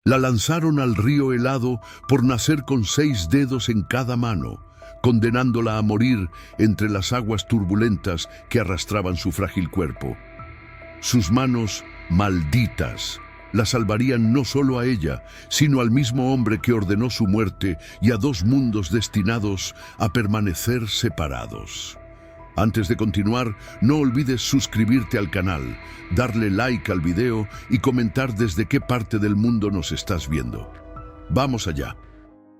La lanzaron al río helado por nacer con 6 dedos en cada mano, condenándola a morir entre las aguas turbulentas que arrastraban su frágil cuerpo. Sus manos, malditas, la salvarían no solo a ella, sino al mismo hombre que ordenó su muerte y a 2 mundos destinados a permanecer separados. Antes de continuar, no olvides suscribirte al canal, darle like al video y comentar desde qué parte del mundo nos estás viendo. Vamos allá.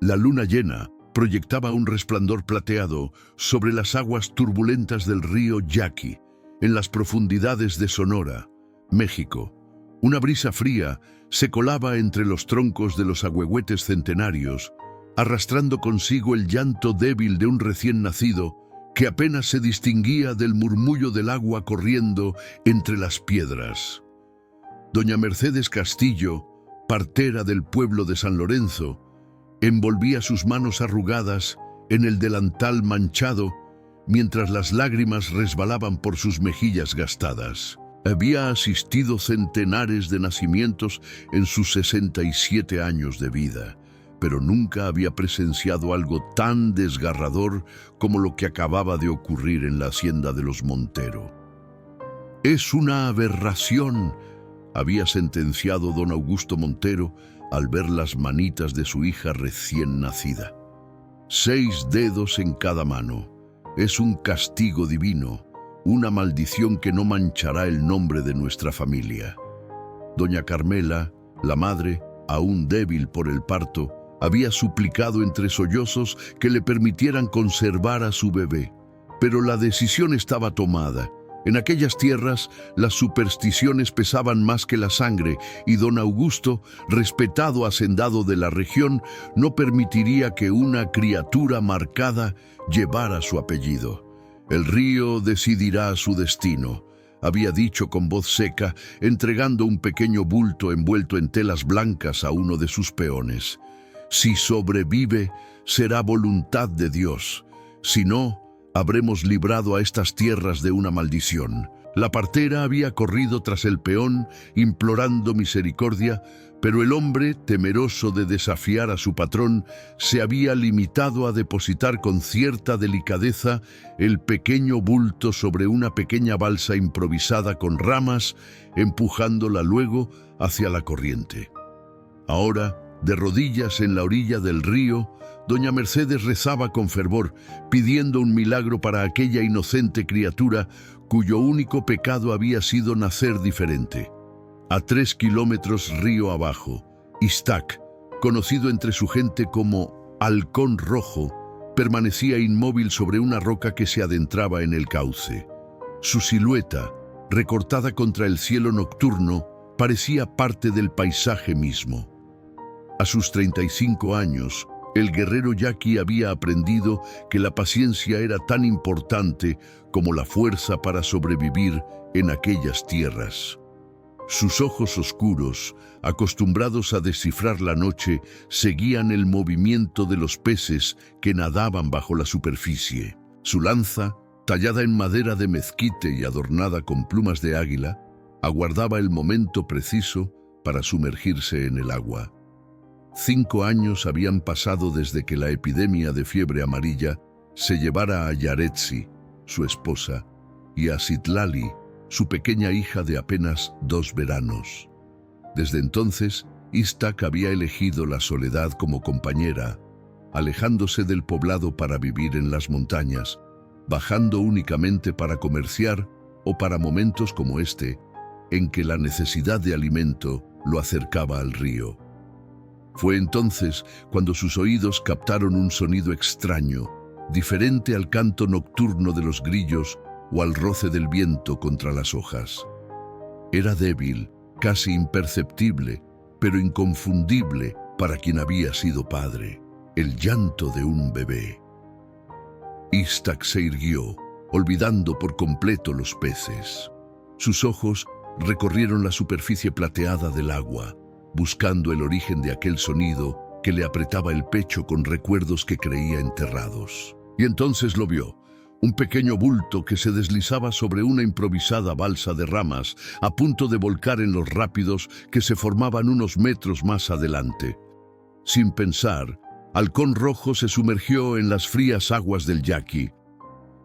La luna llena proyectaba un resplandor plateado sobre las aguas turbulentas del río Yaqui, en las profundidades de Sonora, México. Una brisa fría se colaba entre los troncos de los ahuehuetes centenarios, arrastrando consigo el llanto débil de un recién nacido que apenas se distinguía del murmullo del agua corriendo entre las piedras. Doña Mercedes Castillo, partera del pueblo de San Lorenzo, envolvía sus manos arrugadas en el delantal manchado mientras las lágrimas resbalaban por sus mejillas gastadas. Había asistido centenares de nacimientos en sus 67 años de vida, pero nunca había presenciado algo tan desgarrador como lo que acababa de ocurrir en la hacienda de los Montero. «Es una aberración», había sentenciado don Augusto Montero al ver las manitas de su hija recién nacida. 6 dedos en cada mano. Es un castigo divino, una maldición que no manchará el nombre de nuestra familia. Doña Carmela, la madre, aún débil por el parto, había suplicado entre sollozos que le permitieran conservar a su bebé. Pero la decisión estaba tomada. En aquellas tierras, las supersticiones pesaban más que la sangre y don Augusto, respetado hacendado de la región, no permitiría que una criatura marcada llevara su apellido. «El río decidirá su destino», había dicho con voz seca, entregando un pequeño bulto envuelto en telas blancas a uno de sus peones. «Si sobrevive, será voluntad de Dios. Si no, habremos librado a estas tierras de una maldición». La partera había corrido tras el peón, implorando misericordia, pero el hombre, temeroso de desafiar a su patrón, se había limitado a depositar con cierta delicadeza el pequeño bulto sobre una pequeña balsa improvisada con ramas, empujándola luego hacia la corriente. Ahora, de rodillas en la orilla del río, doña Mercedes rezaba con fervor, pidiendo un milagro para aquella inocente criatura cuyo único pecado había sido nacer diferente. A 3 kilómetros río abajo, Iztac, conocido entre su gente como Halcón Rojo, permanecía inmóvil sobre una roca que se adentraba en el cauce. Su silueta, recortada contra el cielo nocturno, parecía parte del paisaje mismo. A sus 35 años, el guerrero yaqui había aprendido que la paciencia era tan importante como la fuerza para sobrevivir en aquellas tierras. Sus ojos oscuros, acostumbrados a descifrar la noche, seguían el movimiento de los peces que nadaban bajo la superficie. Su lanza, tallada en madera de mezquite y adornada con plumas de águila, aguardaba el momento preciso para sumergirse en el agua. 5 años habían pasado desde que la epidemia de fiebre amarilla se llevara a Yaretsi, su esposa, y a Citlali, su pequeña hija de apenas 2 veranos. Desde entonces, Iztac había elegido la soledad como compañera, alejándose del poblado para vivir en las montañas, bajando únicamente para comerciar o para momentos como este, en que la necesidad de alimento lo acercaba al río. Fue entonces cuando sus oídos captaron un sonido extraño, diferente al canto nocturno de los grillos o al roce del viento contra las hojas. Era débil, casi imperceptible, pero inconfundible para quien había sido padre, el llanto de un bebé. Iztac se irguió, olvidando por completo los peces. Sus ojos recorrieron la superficie plateada del agua, buscando el origen de aquel sonido que le apretaba el pecho con recuerdos que creía enterrados. Y entonces lo vio, un pequeño bulto que se deslizaba sobre una improvisada balsa de ramas, a punto de volcar en los rápidos que se formaban unos metros más adelante. Sin pensar, Halcón Rojo se sumergió en las frías aguas del Yaqui.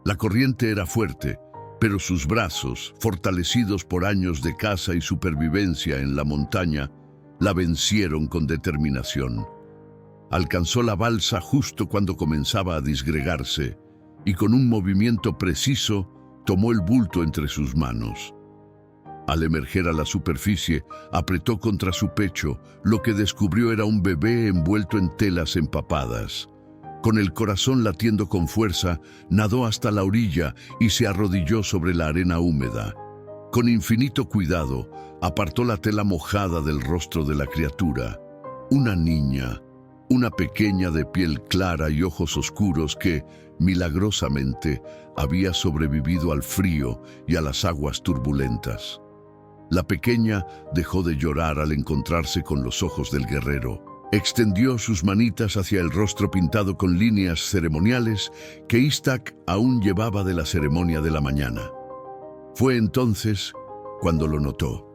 La corriente era fuerte, pero sus brazos, fortalecidos por años de caza y supervivencia en la montaña, la vencieron con determinación. Alcanzó la balsa justo cuando comenzaba a disgregarse, y con un movimiento preciso tomó el bulto entre sus manos. Al emerger a la superficie, apretó contra su pecho. Lo que descubrió era un bebé envuelto en telas empapadas. Con el corazón latiendo con fuerza, nadó hasta la orilla y se arrodilló sobre la arena húmeda. Con infinito cuidado, apartó la tela mojada del rostro de la criatura. Una niña, una pequeña de piel clara y ojos oscuros que, milagrosamente, había sobrevivido al frío y a las aguas turbulentas. La pequeña dejó de llorar al encontrarse con los ojos del guerrero. Extendió sus manitas hacia el rostro pintado con líneas ceremoniales que Istak aún llevaba de la ceremonia de la mañana. Fue entonces cuando lo notó.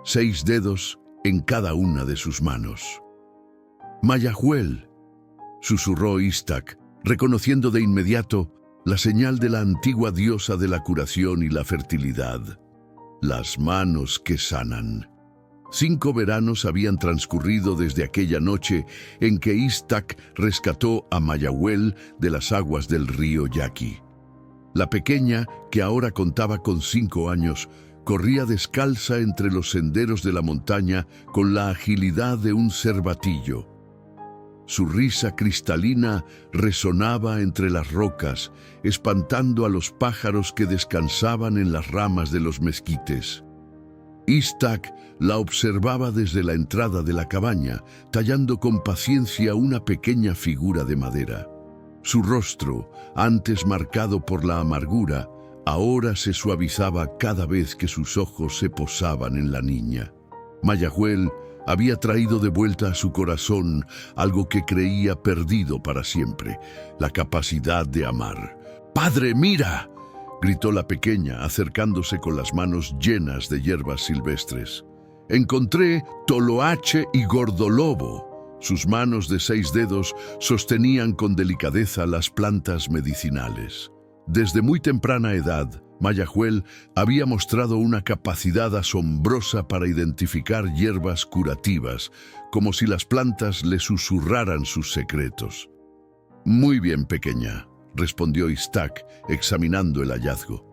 6 dedos en cada una de sus manos. «Mayahuel», susurró Istak, reconociendo de inmediato la señal de la antigua diosa de la curación y la fertilidad. Las manos que sanan. 5 veranos habían transcurrido desde aquella noche en que Istak rescató a Mayahuel de las aguas del río Yaqui. La pequeña, que ahora contaba con 5 años, corría descalza entre los senderos de la montaña con la agilidad de un cervatillo. Su risa cristalina resonaba entre las rocas, espantando a los pájaros que descansaban en las ramas de los mezquites. Istak la observaba desde la entrada de la cabaña, tallando con paciencia una pequeña figura de madera. Su rostro, antes marcado por la amargura, ahora se suavizaba cada vez que sus ojos se posaban en la niña. Mayahuel había traído de vuelta a su corazón algo que creía perdido para siempre: la capacidad de amar. «¡Padre, mira!», gritó la pequeña, acercándose con las manos llenas de hierbas silvestres. «Encontré toloache y gordolobo». Sus manos de 6 dedos sostenían con delicadeza las plantas medicinales. Desde muy temprana edad, Mayahuel había mostrado una capacidad asombrosa para identificar hierbas curativas, como si las plantas le susurraran sus secretos. «Muy bien, pequeña», respondió Istak, examinando el hallazgo.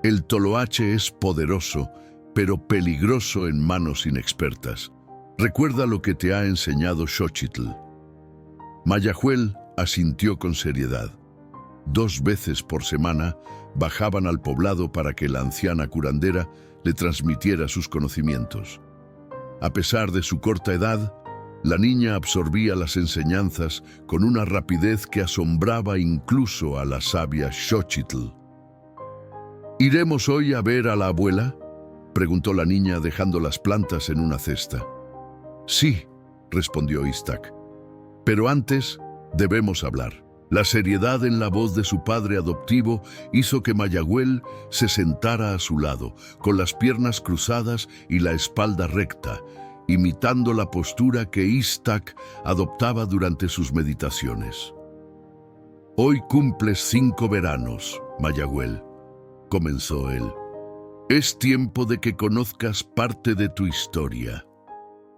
«El toloache es poderoso, pero peligroso en manos inexpertas. Recuerda lo que te ha enseñado Xochitl». Mayahuel asintió con seriedad. 2 veces por semana bajaban al poblado para que la anciana curandera le transmitiera sus conocimientos. A pesar de su corta edad, la niña absorbía las enseñanzas con una rapidez que asombraba incluso a la sabia Xochitl. «¿Iremos hoy a ver a la abuela?», preguntó la niña dejando las plantas en una cesta. «Sí», respondió Istak, «pero antes debemos hablar». La seriedad en la voz de su padre adoptivo hizo que Mayahuel se sentara a su lado, con las piernas cruzadas y la espalda recta, imitando la postura que Istak adoptaba durante sus meditaciones. «Hoy cumples 5 veranos, Mayahuel», comenzó él. «Es tiempo de que conozcas parte de tu historia».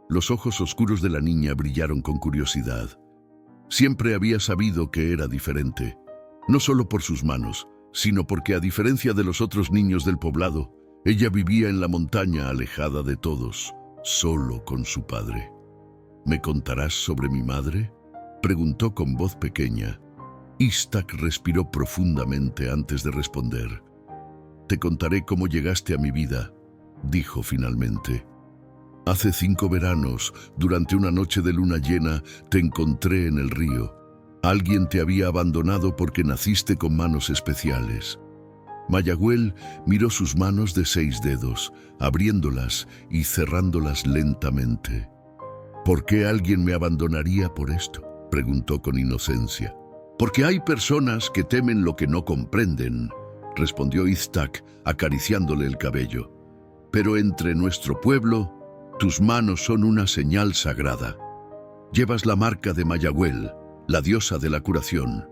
Los ojos oscuros de la niña brillaron con curiosidad. Siempre había sabido que era diferente, no solo por sus manos, sino porque, a diferencia de los otros niños del poblado, ella vivía en la montaña alejada de todos, solo con su padre. «¿Me contarás sobre mi madre?», preguntó con voz pequeña. Istak respiró profundamente antes de responder. «Te contaré cómo llegaste a mi vida», dijo finalmente. «Hace 5 veranos, durante una noche de luna llena, te encontré en el río. Alguien te había abandonado porque naciste con manos especiales». Mayahuel miró sus manos de 6 dedos, abriéndolas y cerrándolas lentamente. «¿Por qué alguien me abandonaría por esto?», preguntó con inocencia. Porque hay personas que temen lo que no comprenden, respondió Iztak, acariciándole el cabello. Pero entre nuestro pueblo, tus manos son una señal sagrada. Llevas la marca de Mayagüel, la diosa de la curación.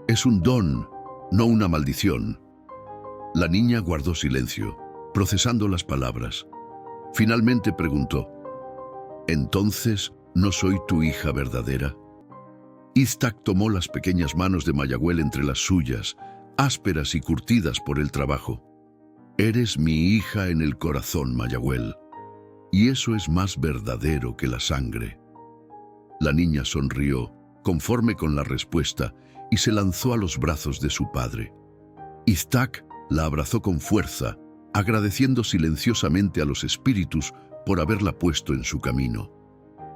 Es un don, no una maldición. La niña guardó silencio, procesando las palabras. Finalmente preguntó, ¿entonces no soy tu hija verdadera? Iztak tomó las pequeñas manos de Mayagüel entre las suyas, ásperas y curtidas por el trabajo. Eres mi hija en el corazón, Mayagüel, y eso es más verdadero que la sangre. La niña sonrió, conforme con la respuesta, y se lanzó a los brazos de su padre. Iztak la abrazó con fuerza, agradeciendo silenciosamente a los espíritus por haberla puesto en su camino.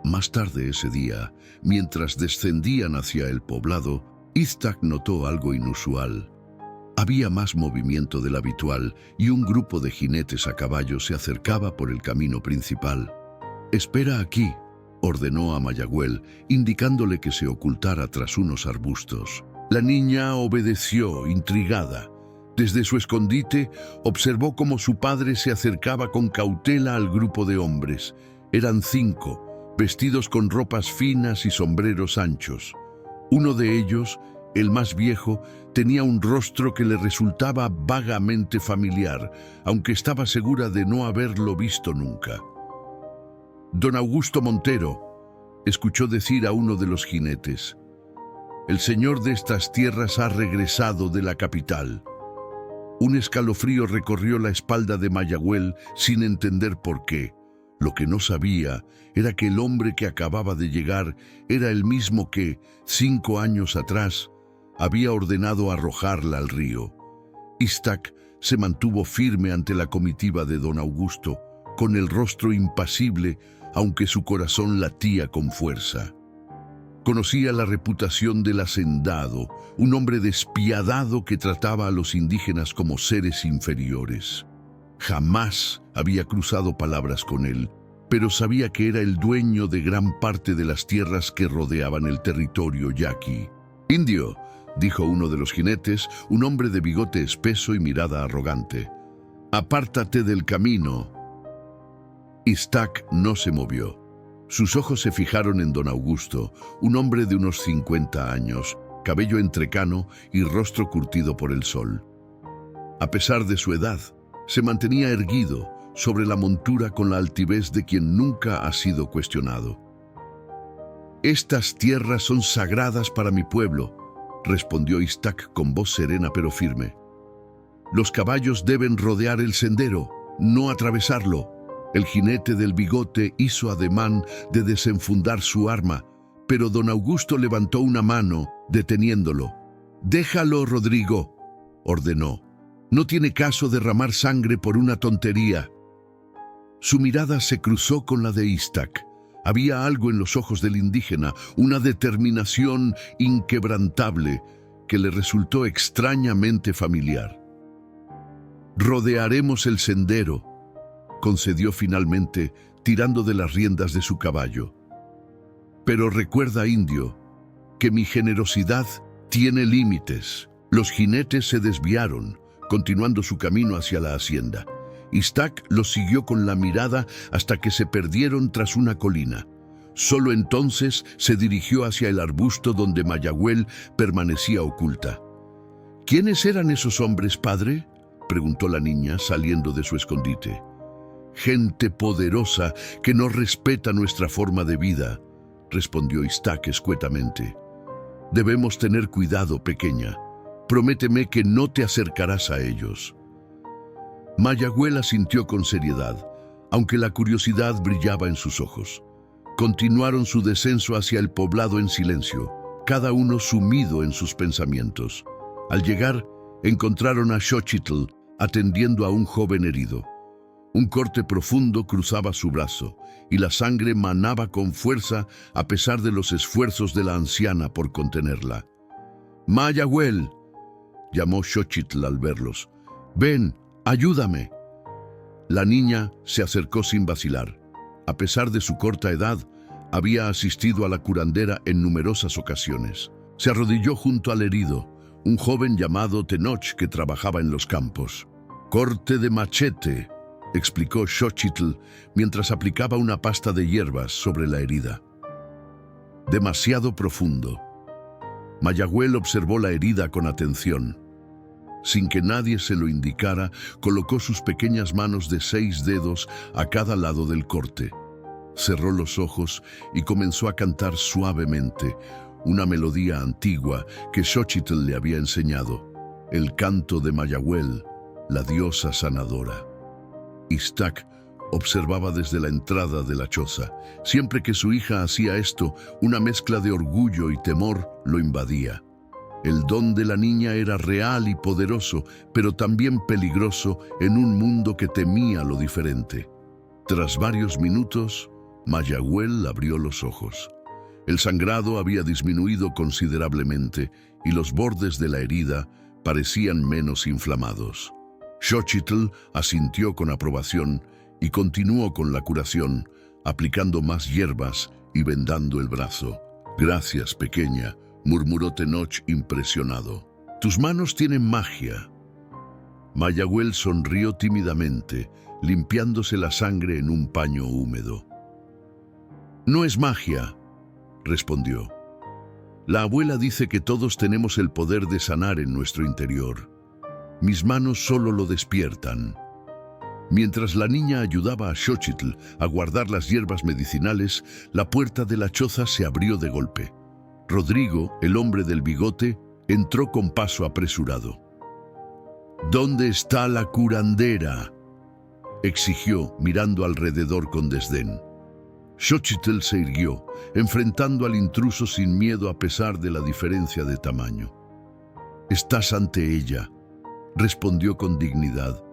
Más tarde ese día, mientras descendían hacia el poblado, Iztak notó algo inusual. Había más movimiento del habitual y un grupo de jinetes a caballo se acercaba por el camino principal. «Espera aquí», ordenó a Mayagüel, indicándole que se ocultara tras unos arbustos. La niña obedeció, intrigada. Desde su escondite, observó cómo su padre se acercaba con cautela al grupo de hombres. Eran 5, vestidos con ropas finas y sombreros anchos. Uno de ellos, el más viejo, tenía un rostro que le resultaba vagamente familiar, aunque estaba segura de no haberlo visto nunca. «Don Augusto Montero», escuchó decir a uno de los jinetes. «El señor de estas tierras ha regresado de la capital». Un escalofrío recorrió la espalda de Mayagüel sin entender por qué. Lo que no sabía era que el hombre que acababa de llegar era el mismo que, 5 años atrás, había ordenado arrojarla al río. Iztak se mantuvo firme ante la comitiva de don Augusto, con el rostro impasible, aunque su corazón latía con fuerza. Conocía la reputación del hacendado, un hombre despiadado que trataba a los indígenas como seres inferiores. Jamás había cruzado palabras con él, pero sabía que era el dueño de gran parte de las tierras que rodeaban el territorio yaqui. «Indio», dijo uno de los jinetes, un hombre de bigote espeso y mirada arrogante. «Apártate del camino». Iztak no se movió. Sus ojos se fijaron en don Augusto, un hombre de unos 50 años, cabello entrecano y rostro curtido por el sol. A pesar de su edad, se mantenía erguido sobre la montura con la altivez de quien nunca ha sido cuestionado. «Estas tierras son sagradas para mi pueblo», respondió Iztak con voz serena pero firme. «Los caballos deben rodear el sendero, no atravesarlo». El jinete del bigote hizo ademán de desenfundar su arma, pero don Augusto levantó una mano, deteniéndolo. «Déjalo, Rodrigo», ordenó. «No tiene caso derramar sangre por una tontería». Su mirada se cruzó con la de Iztak. Había algo en los ojos del indígena, una determinación inquebrantable que le resultó extrañamente familiar. «Rodearemos el sendero», concedió finalmente, tirando de las riendas de su caballo. «Pero recuerda, indio, que mi generosidad tiene límites». Los jinetes se desviaron, continuando su camino hacia la hacienda. Iztak los siguió con la mirada hasta que se perdieron tras una colina. Solo entonces se dirigió hacia el arbusto donde Mayagüel permanecía oculta. «¿Quiénes eran esos hombres, padre?», preguntó la niña, saliendo de su escondite. «Gente poderosa que no respeta nuestra forma de vida», respondió Iztak escuetamente. «Debemos tener cuidado, pequeña. Prométeme que no te acercarás a ellos». Mayagüel asintió con seriedad, aunque la curiosidad brillaba en sus ojos. Continuaron su descenso hacia el poblado en silencio, cada uno sumido en sus pensamientos. Al llegar, encontraron a Xochitl atendiendo a un joven herido. Un corte profundo cruzaba su brazo, y la sangre manaba con fuerza a pesar de los esfuerzos de la anciana por contenerla. «Mayagüel», llamó Xochitl al verlos. «Ven, ayúdame». La niña se acercó sin vacilar. A pesar de su corta edad, había asistido a la curandera en numerosas ocasiones. Se arrodilló junto al herido, un joven llamado Tenoch que trabajaba en los campos. «Corte de machete», explicó Xochitl mientras aplicaba una pasta de hierbas sobre la herida. «Demasiado profundo». Mayagüel observó la herida con atención. Sin que nadie se lo indicara, colocó sus pequeñas manos de 6 dedos a cada lado del corte. Cerró los ojos y comenzó a cantar suavemente una melodía antigua que Xochitl le había enseñado, el canto de Mayagüel, la diosa sanadora. Iztac observaba desde la entrada de la choza. Siempre que su hija hacía esto, una mezcla de orgullo y temor lo invadía. El don de la niña era real y poderoso, pero también peligroso en un mundo que temía lo diferente. Tras varios minutos, Mayagüel abrió los ojos. El sangrado había disminuido considerablemente y los bordes de la herida parecían menos inflamados. Xochitl asintió con aprobación y continuó con la curación, aplicando más hierbas y vendando el brazo. «Gracias, pequeña», murmuró Tenoch impresionado. «Tus manos tienen magia». Mayagüel sonrió tímidamente, limpiándose la sangre en un paño húmedo. «No es magia», respondió. «La abuela dice que todos tenemos el poder de sanar en nuestro interior. Mis manos solo lo despiertan». Mientras la niña ayudaba a Xochitl a guardar las hierbas medicinales, la puerta de la choza se abrió de golpe. Rodrigo, el hombre del bigote, entró con paso apresurado. «¿Dónde está la curandera?», exigió, mirando alrededor con desdén. Xochitl se irguió, enfrentando al intruso sin miedo a pesar de la diferencia de tamaño. «Estás ante ella», respondió con dignidad.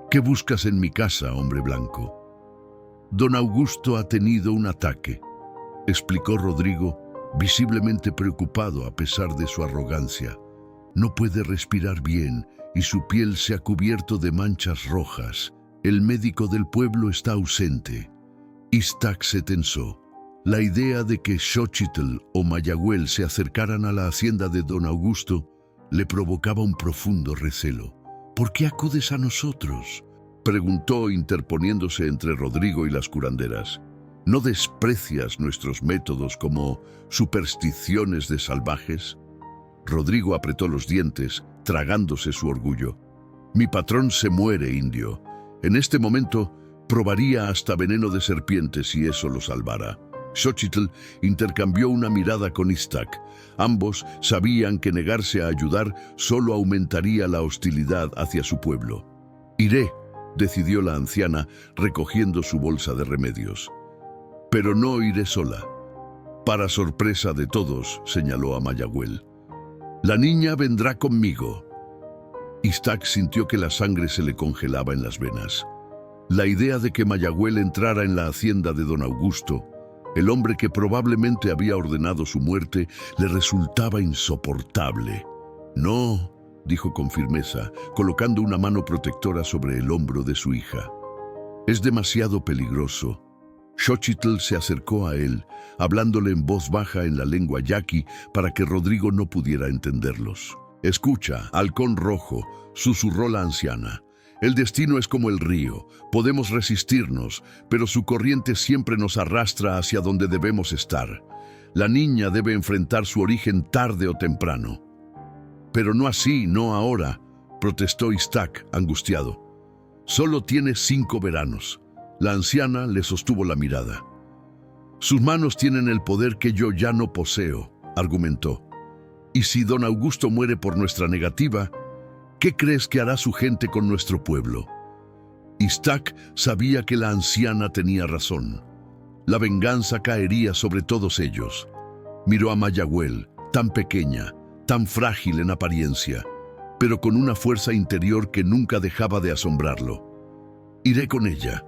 «¿Qué buscas en mi casa, hombre blanco?» «Don Augusto ha tenido un ataque», explicó Rodrigo, visiblemente preocupado a pesar de su arrogancia. «No puede respirar bien y su piel se ha cubierto de manchas rojas. El médico del pueblo está ausente». Iztac se tensó. La idea de que Xochitl o Mayagüel se acercaran a la hacienda de don Augusto le provocaba un profundo recelo. «¿Por qué acudes a nosotros?», preguntó interponiéndose entre Rodrigo y las curanderas. «¿No desprecias nuestros métodos como supersticiones de salvajes?». Rodrigo apretó los dientes, tragándose su orgullo. «Mi patrón se muere, indio. En este momento probaría hasta veneno de serpiente si eso lo salvara». Xochitl intercambió una mirada con Iztac. Ambos sabían que negarse a ayudar solo aumentaría la hostilidad hacia su pueblo. «Iré», decidió la anciana, recogiendo su bolsa de remedios. «Pero no iré sola». «Para sorpresa de todos», señaló a Mayagüel. «La niña vendrá conmigo». Iztac sintió que la sangre se le congelaba en las venas. La idea de que Mayagüel entrara en la hacienda de don Augusto, el hombre que probablemente había ordenado su muerte, le resultaba insoportable. «No», dijo con firmeza, colocando una mano protectora sobre el hombro de su hija. «Es demasiado peligroso». Xochitl se acercó a él, hablándole en voz baja en la lengua yaqui para que Rodrigo no pudiera entenderlos. «Escucha, halcón rojo», susurró la anciana. «El destino es como el río. Podemos resistirnos, pero su corriente siempre nos arrastra hacia donde debemos estar. La niña debe enfrentar su origen tarde o temprano». «Pero no así, no ahora», protestó Iztac, angustiado. «Solo tiene 5 veranos». La anciana le sostuvo la mirada. «Sus manos tienen el poder que yo ya no poseo», argumentó. «Y si don Augusto muere por nuestra negativa, ¿qué crees que hará su gente con nuestro pueblo?». Iztac sabía que la anciana tenía razón. La venganza caería sobre todos ellos. Miró a Mayagüel, tan pequeña, tan frágil en apariencia, pero con una fuerza interior que nunca dejaba de asombrarlo. «Iré con ella»,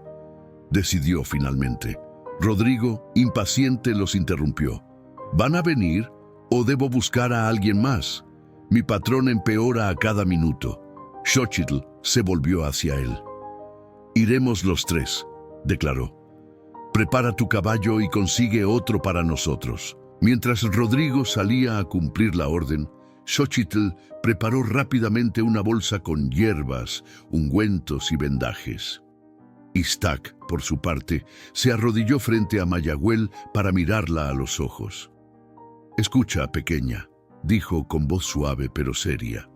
decidió finalmente. Rodrigo, impaciente, los interrumpió. «¿Van a venir o debo buscar a alguien más? Mi patrón empeora a cada minuto». Xochitl se volvió hacia él. «Iremos los 3», declaró. «Prepara tu caballo y consigue otro para nosotros». Mientras Rodrigo salía a cumplir la orden, Xochitl preparó rápidamente una bolsa con hierbas, ungüentos y vendajes. Iztac, por su parte, se arrodilló frente a Mayagüel para mirarla a los ojos. «Escucha, pequeña», dijo con voz suave pero seria.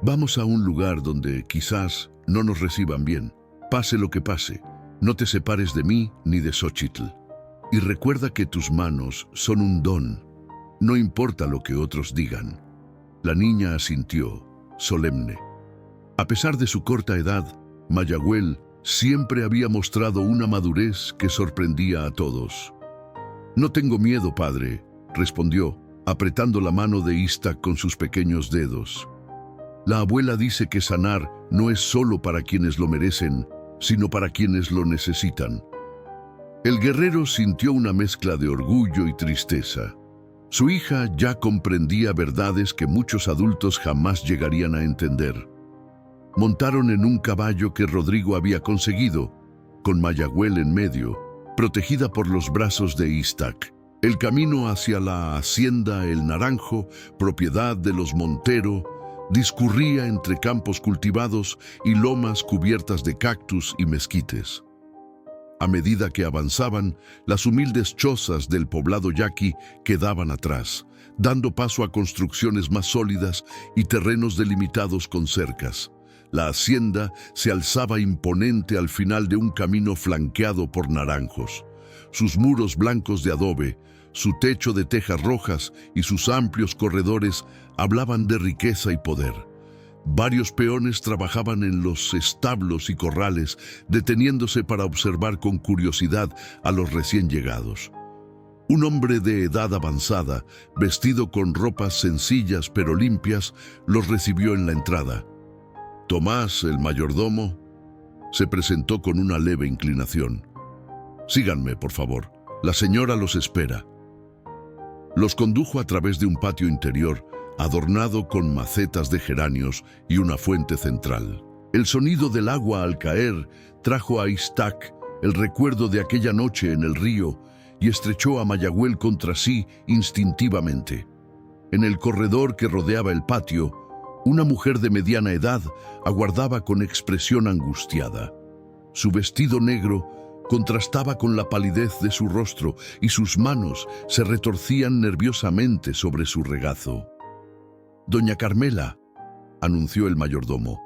«Vamos a un lugar donde quizás no nos reciban bien. Pase lo que pase, no te separes de mí ni de Xochitl. Y recuerda que tus manos son un don, no importa lo que otros digan». La niña asintió, solemne. A pesar de su corta edad, Mayagüel siempre había mostrado una madurez que sorprendía a todos. «No tengo miedo, padre», respondió, apretando la mano de Iztac con sus pequeños dedos. «La abuela dice que sanar no es solo para quienes lo merecen, sino para quienes lo necesitan». El guerrero sintió una mezcla de orgullo y tristeza. Su hija ya comprendía verdades que muchos adultos jamás llegarían a entender. Montaron en un caballo que Rodrigo había conseguido, con Mayagüel en medio, protegida por los brazos de Iztac. El camino hacia la hacienda El Naranjo, propiedad de los Montero, discurría entre campos cultivados y lomas cubiertas de cactus y mezquites. A medida que avanzaban, las humildes chozas del poblado yaqui quedaban atrás, dando paso a construcciones más sólidas y terrenos delimitados con cercas. La hacienda se alzaba imponente al final de un camino flanqueado por naranjos. Sus muros blancos de adobe, su techo de tejas rojas y sus amplios corredores hablaban de riqueza y poder. Varios peones trabajaban en los establos y corrales, deteniéndose para observar con curiosidad a los recién llegados. Un hombre de edad avanzada, vestido con ropas sencillas pero limpias, los recibió en la entrada. Tomás, el mayordomo, se presentó con una leve inclinación. «Síganme, por favor. La señora los espera». Los condujo a través de un patio interior, adornado con macetas de geranios y una fuente central. El sonido del agua al caer trajo a Iztac el recuerdo de aquella noche en el río y estrechó a Mayagüel contra sí instintivamente. En el corredor que rodeaba el patio, una mujer de mediana edad aguardaba con expresión angustiada. Su vestido negro contrastaba con la palidez de su rostro y sus manos se retorcían nerviosamente sobre su regazo. «Doña Carmela», anunció el mayordomo,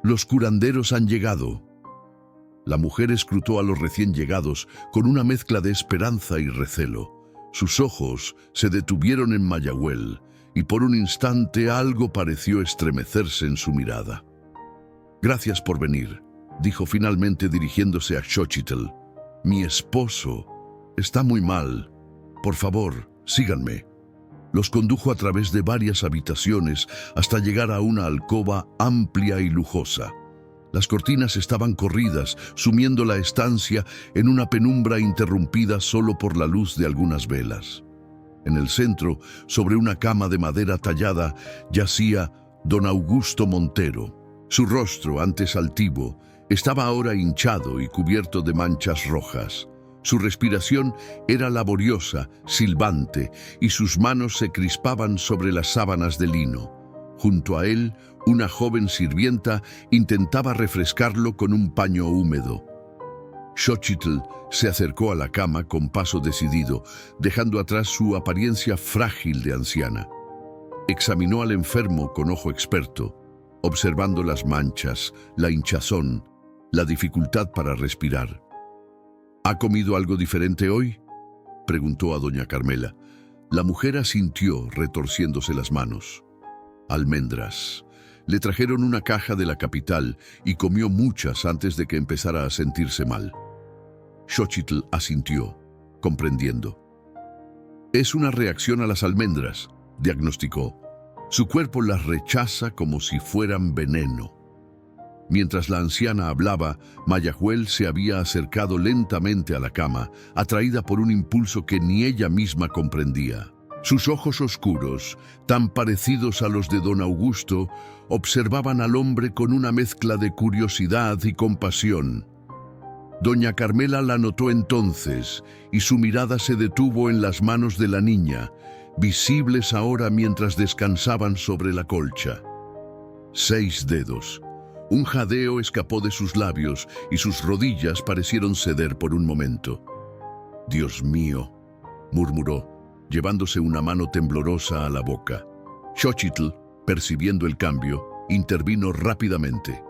«los curanderos han llegado». La mujer escrutó a los recién llegados con una mezcla de esperanza y recelo. Sus ojos se detuvieron en Mayagüel y por un instante algo pareció estremecerse en su mirada. «Gracias por venir», dijo finalmente dirigiéndose a Xochitl. «Mi esposo está muy mal. Por favor, síganme». Los condujo a través de varias habitaciones hasta llegar a una alcoba amplia y lujosa. Las cortinas estaban corridas, sumiendo la estancia en una penumbra interrumpida solo por la luz de algunas velas. En el centro, sobre una cama de madera tallada, yacía don Augusto Montero. Su rostro, antes altivo, estaba ahora hinchado y cubierto de manchas rojas. Su respiración era laboriosa, silbante, y sus manos se crispaban sobre las sábanas de lino. Junto a él, una joven sirvienta intentaba refrescarlo con un paño húmedo. Xochitl se acercó a la cama con paso decidido, dejando atrás su apariencia frágil de anciana. Examinó al enfermo con ojo experto, observando las manchas, la hinchazón, la dificultad para respirar. «¿Ha comido algo diferente hoy?», preguntó a doña Carmela. La mujer asintió, retorciéndose las manos. «Almendras». Le trajeron una caja de la capital y comió muchas antes de que empezara a sentirse mal. Xochitl asintió, comprendiendo. «Es una reacción a las almendras», diagnosticó. «Su cuerpo las rechaza como si fueran veneno». Mientras la anciana hablaba, Mayagüel se había acercado lentamente a la cama, atraída por un impulso que ni ella misma comprendía. Sus ojos oscuros, tan parecidos a los de don Augusto, observaban al hombre con una mezcla de curiosidad y compasión. Doña Carmela la notó entonces y su mirada se detuvo en las manos de la niña, visibles ahora mientras descansaban sobre la colcha. 6 dedos. Un jadeo escapó de sus labios y sus rodillas parecieron ceder por un momento. «Dios mío», murmuró, llevándose una mano temblorosa a la boca. Xochitl, percibiendo el cambio, intervino rápidamente.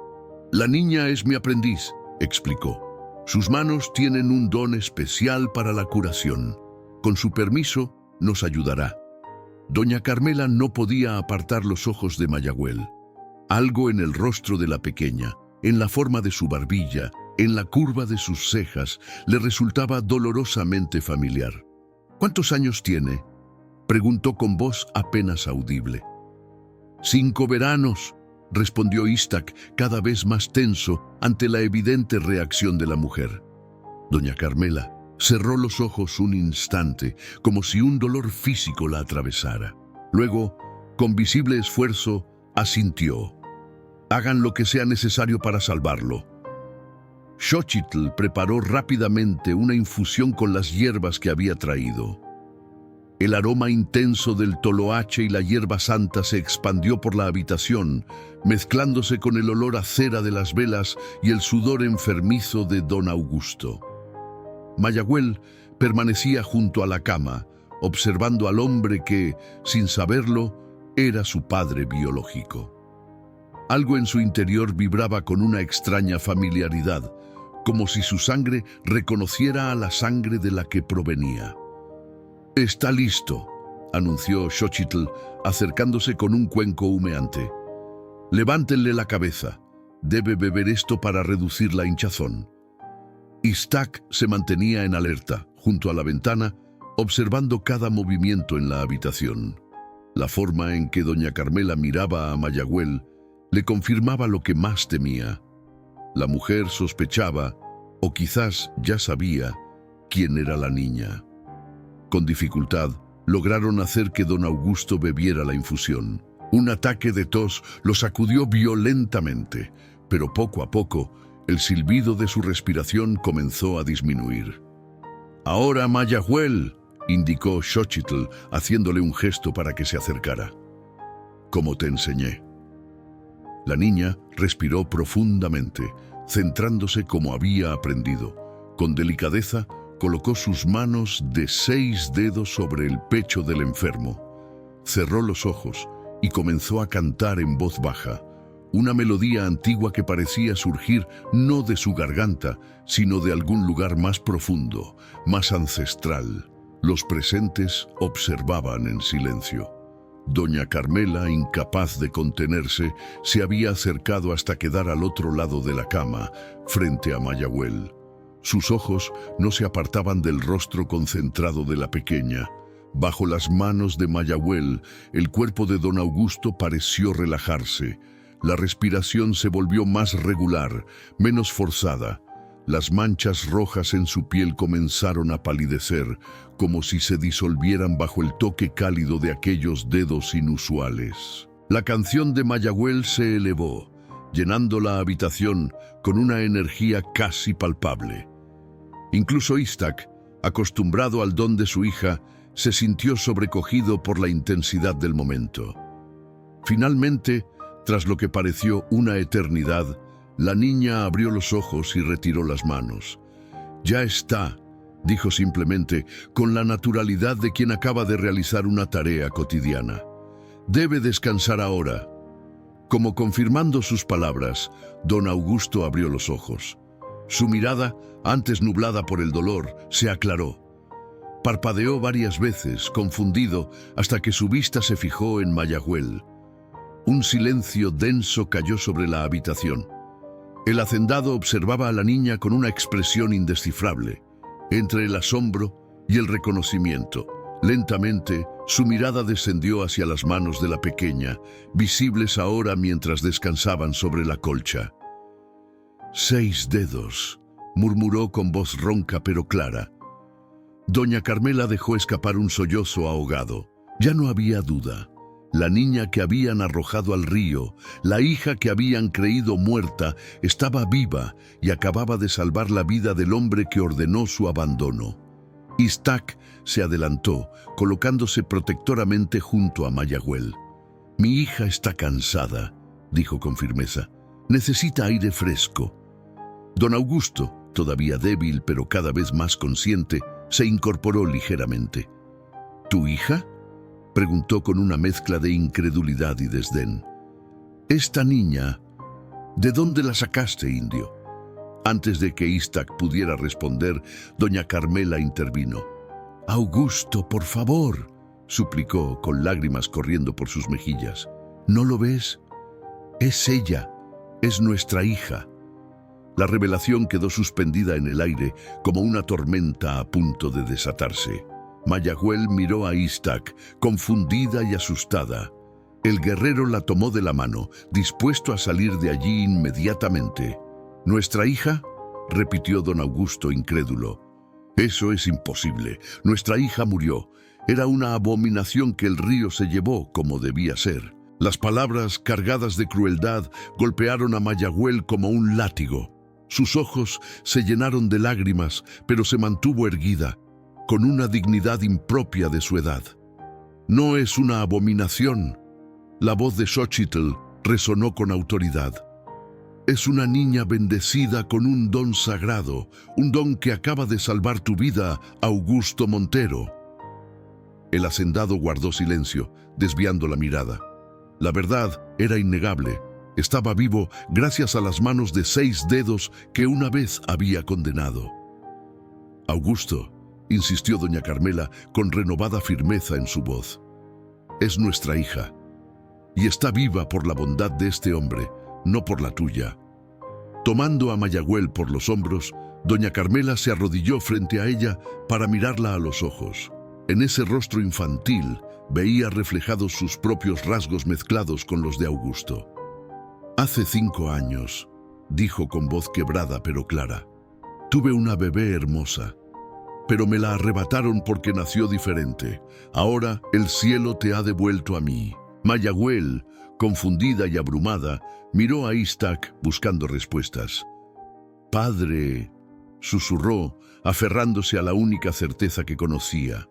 «La niña es mi aprendiz», explicó. «Sus manos tienen un don especial para la curación. Con su permiso, nos ayudará». Doña Carmela no podía apartar los ojos de Mayagüel. Algo en el rostro de la pequeña, en la forma de su barbilla, en la curva de sus cejas, le resultaba dolorosamente familiar. «¿Cuántos años tiene?», preguntó con voz apenas audible. «5 veranos», respondió Istak, cada vez más tenso ante la evidente reacción de la mujer. Doña Carmela cerró los ojos un instante, como si un dolor físico la atravesara. Luego, con visible esfuerzo, asintió. «Hagan lo que sea necesario para salvarlo». Xochitl preparó rápidamente una infusión con las hierbas que había traído. El aroma intenso del toloache y la hierba santa se expandió por la habitación, mezclándose con el olor a cera de las velas y el sudor enfermizo de don Augusto. Mayagüel permanecía junto a la cama, observando al hombre que, sin saberlo, era su padre biológico. Algo en su interior vibraba con una extraña familiaridad, como si su sangre reconociera a la sangre de la que provenía. «Está listo», anunció Xochitl, acercándose con un cuenco humeante. «Levántenle la cabeza. Debe beber esto para reducir la hinchazón». Istak se mantenía en alerta, junto a la ventana, observando cada movimiento en la habitación. La forma en que doña Carmela miraba a Mayagüel le confirmaba lo que más temía. La mujer sospechaba, o quizás ya sabía, quién era la niña. Con dificultad, lograron hacer que don Augusto bebiera la infusión. Un ataque de tos lo sacudió violentamente, pero poco a poco, el silbido de su respiración comenzó a disminuir. «Ahora, Mayagüel», indicó Xochitl, haciéndole un gesto para que se acercara. «Como te enseñé». La niña respiró profundamente, centrándose como había aprendido. Con delicadeza, colocó sus manos de 6 dedos sobre el pecho del enfermo. Cerró los ojos y comenzó a cantar en voz baja, una melodía antigua que parecía surgir no de su garganta, sino de algún lugar más profundo, más ancestral. Los presentes observaban en silencio. Doña Carmela, incapaz de contenerse, se había acercado hasta quedar al otro lado de la cama, frente a Mayagüel. Sus ojos no se apartaban del rostro concentrado de la pequeña. Bajo las manos de Mayagüel, el cuerpo de don Augusto pareció relajarse. La respiración se volvió más regular, menos forzada. Las manchas rojas en su piel comenzaron a palidecer, como si se disolvieran bajo el toque cálido de aquellos dedos inusuales. La canción de Mayagüel se elevó, llenando la habitación con una energía casi palpable. Incluso Istak, acostumbrado al don de su hija, se sintió sobrecogido por la intensidad del momento. Finalmente, tras lo que pareció una eternidad, la niña abrió los ojos y retiró las manos. «Ya está», dijo simplemente, con la naturalidad de quien acaba de realizar una tarea cotidiana. «Debe descansar ahora». Como confirmando sus palabras, don Augusto abrió los ojos. Su mirada, antes nublada por el dolor, se aclaró. Parpadeó varias veces, confundido, hasta que su vista se fijó en Mayagüel. Un silencio denso cayó sobre la habitación. El hacendado observaba a la niña con una expresión indescifrable, entre el asombro y el reconocimiento. Lentamente, su mirada descendió hacia las manos de la pequeña, visibles ahora mientras descansaban sobre la colcha. «6 dedos», murmuró con voz ronca pero clara. Doña Carmela dejó escapar un sollozo ahogado. Ya no había duda. La niña que habían arrojado al río, la hija que habían creído muerta, estaba viva y acababa de salvar la vida del hombre que ordenó su abandono. Ishtak se adelantó, colocándose protectoramente junto a Mayagüel. «Mi hija está cansada», dijo con firmeza. «Necesita aire fresco». Don Augusto, todavía débil pero cada vez más consciente, se incorporó ligeramente. «¿Tu hija?», preguntó con una mezcla de incredulidad y desdén. «Esta niña, ¿de dónde la sacaste, indio?». Antes de que Ishtak pudiera responder, doña Carmela intervino. «Augusto, por favor», suplicó con lágrimas corriendo por sus mejillas. «¿No lo ves? Es ella, es nuestra hija». La revelación quedó suspendida en el aire como una tormenta a punto de desatarse. Mayagüel miró a Ishtak, confundida y asustada. El guerrero la tomó de la mano, dispuesto a salir de allí inmediatamente. «¿Nuestra hija?», repitió don Augusto incrédulo. «Eso es imposible. Nuestra hija murió. Era una abominación que el río se llevó como debía ser». Las palabras, cargadas de crueldad, golpearon a Mayagüel como un látigo. Sus ojos se llenaron de lágrimas, pero se mantuvo erguida, con una dignidad impropia de su edad. «No es una abominación». La voz de Xochitl resonó con autoridad. «Es una niña bendecida con un don sagrado, un don que acaba de salvar tu vida, Augusto Montero». El hacendado guardó silencio, desviando la mirada. La verdad era innegable. Estaba vivo gracias a las manos de 6 dedos que una vez había condenado. «Augusto», insistió doña Carmela con renovada firmeza en su voz, «es nuestra hija, y está viva por la bondad de este hombre, no por la tuya». Tomando a Mayagüel por los hombros, doña Carmela se arrodilló frente a ella para mirarla a los ojos. En ese rostro infantil veía reflejados sus propios rasgos mezclados con los de Augusto. «Hace 5 años», dijo con voz quebrada pero clara, «tuve una bebé hermosa, pero me la arrebataron porque nació diferente. Ahora el cielo te ha devuelto a mí». Mayagüel, confundida y abrumada, miró a Ishtak buscando respuestas. «Padre», susurró, aferrándose a la única certeza que conocía.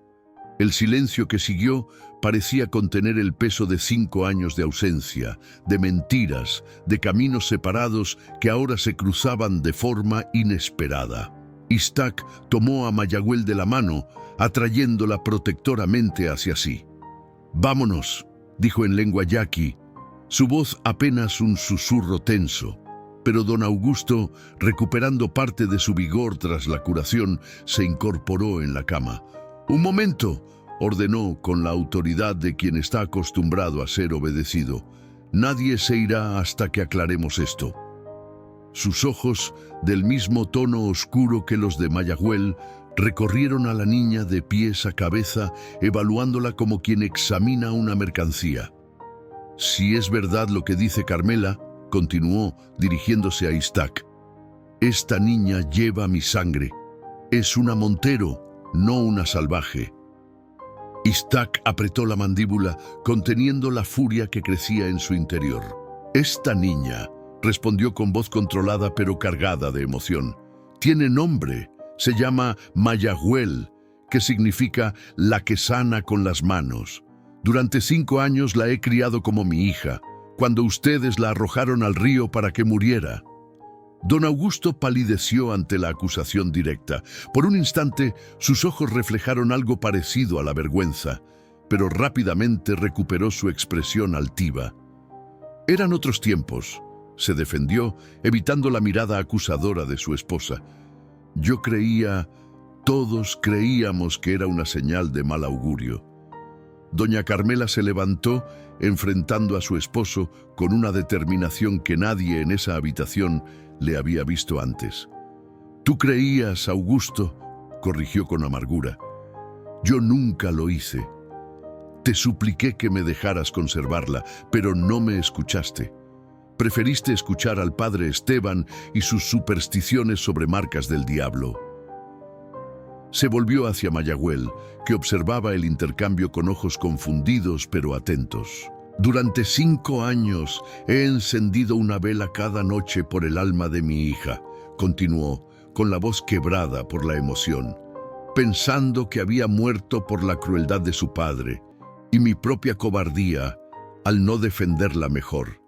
El silencio que siguió parecía contener el peso de 5 años de ausencia, de mentiras, de caminos separados que ahora se cruzaban de forma inesperada. Ishtak tomó a Mayagüel de la mano, atrayéndola protectoramente hacia sí. «Vámonos», dijo en lengua yaqui, su voz apenas un susurro tenso. Pero don Augusto, recuperando parte de su vigor tras la curación, se incorporó en la cama. «Un momento», ordenó con la autoridad de quien está acostumbrado a ser obedecido. «Nadie se irá hasta que aclaremos esto». Sus ojos, del mismo tono oscuro que los de Mayagüel, recorrieron a la niña de pies a cabeza, evaluándola como quien examina una mercancía. «Si es verdad lo que dice Carmela», continuó, dirigiéndose a Ishtak, «esta niña lleva mi sangre. Es una Montero, no una salvaje». Ishtak apretó la mandíbula, conteniendo la furia que crecía en su interior. «Esta niña», respondió con voz controlada pero cargada de emoción, «tiene nombre. Se llama Mayagüel, que significa la que sana con las manos. Durante 5 años la he criado como mi hija, cuando ustedes la arrojaron al río para que muriera». Don Augusto palideció ante la acusación directa. Por un instante, sus ojos reflejaron algo parecido a la vergüenza, pero rápidamente recuperó su expresión altiva. «Eran otros tiempos», se defendió, evitando la mirada acusadora de su esposa. Todos creíamos que era una señal de mal augurio». Doña Carmela se levantó, enfrentando a su esposo con una determinación que nadie en esa habitación le había visto antes. «Tú creías, Augusto», corrigió con amargura. «Yo nunca lo hice. Te supliqué que me dejaras conservarla, pero no me escuchaste. Preferiste escuchar al padre Esteban y sus supersticiones sobre marcas del diablo». Se volvió hacia Mayagüel, que observaba el intercambio con ojos confundidos pero atentos. «Durante 5 años he encendido una vela cada noche por el alma de mi hija», continuó, con la voz quebrada por la emoción, pensando que había muerto por la crueldad de su padre y mi propia cobardía al no defenderla mejor.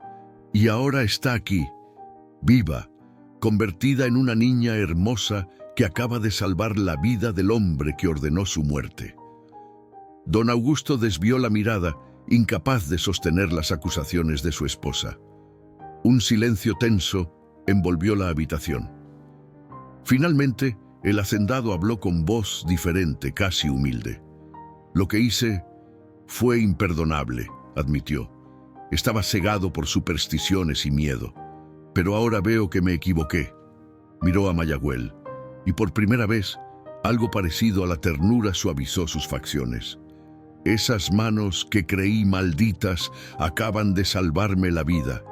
Y ahora está aquí, viva, convertida en una niña hermosa que acaba de salvar la vida del hombre que ordenó su muerte. Don Augusto desvió la mirada, incapaz de sostener las acusaciones de su esposa. Un silencio tenso envolvió la habitación. Finalmente, el hacendado habló con voz diferente, casi humilde. «Lo que hice fue imperdonable», admitió. «Estaba cegado por supersticiones y miedo, pero ahora veo que me equivoqué». Miró a Mayagüel, y por primera vez, algo parecido a la ternura suavizó sus facciones. «Esas manos que creí malditas acaban de salvarme la vida».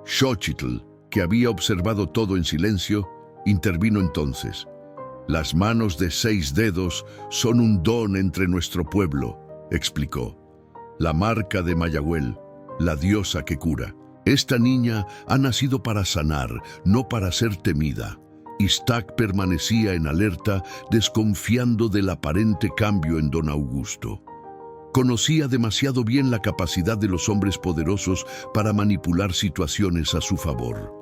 Xochitl, que había observado todo en silencio, intervino entonces. «Las manos de 6 dedos son un don entre nuestro pueblo», explicó. «La marca de Mayagüel, la diosa que cura. Esta niña ha nacido para sanar, no para ser temida». Iztac permanecía en alerta, desconfiando del aparente cambio en don Augusto. Conocía demasiado bien la capacidad de los hombres poderosos para manipular situaciones a su favor.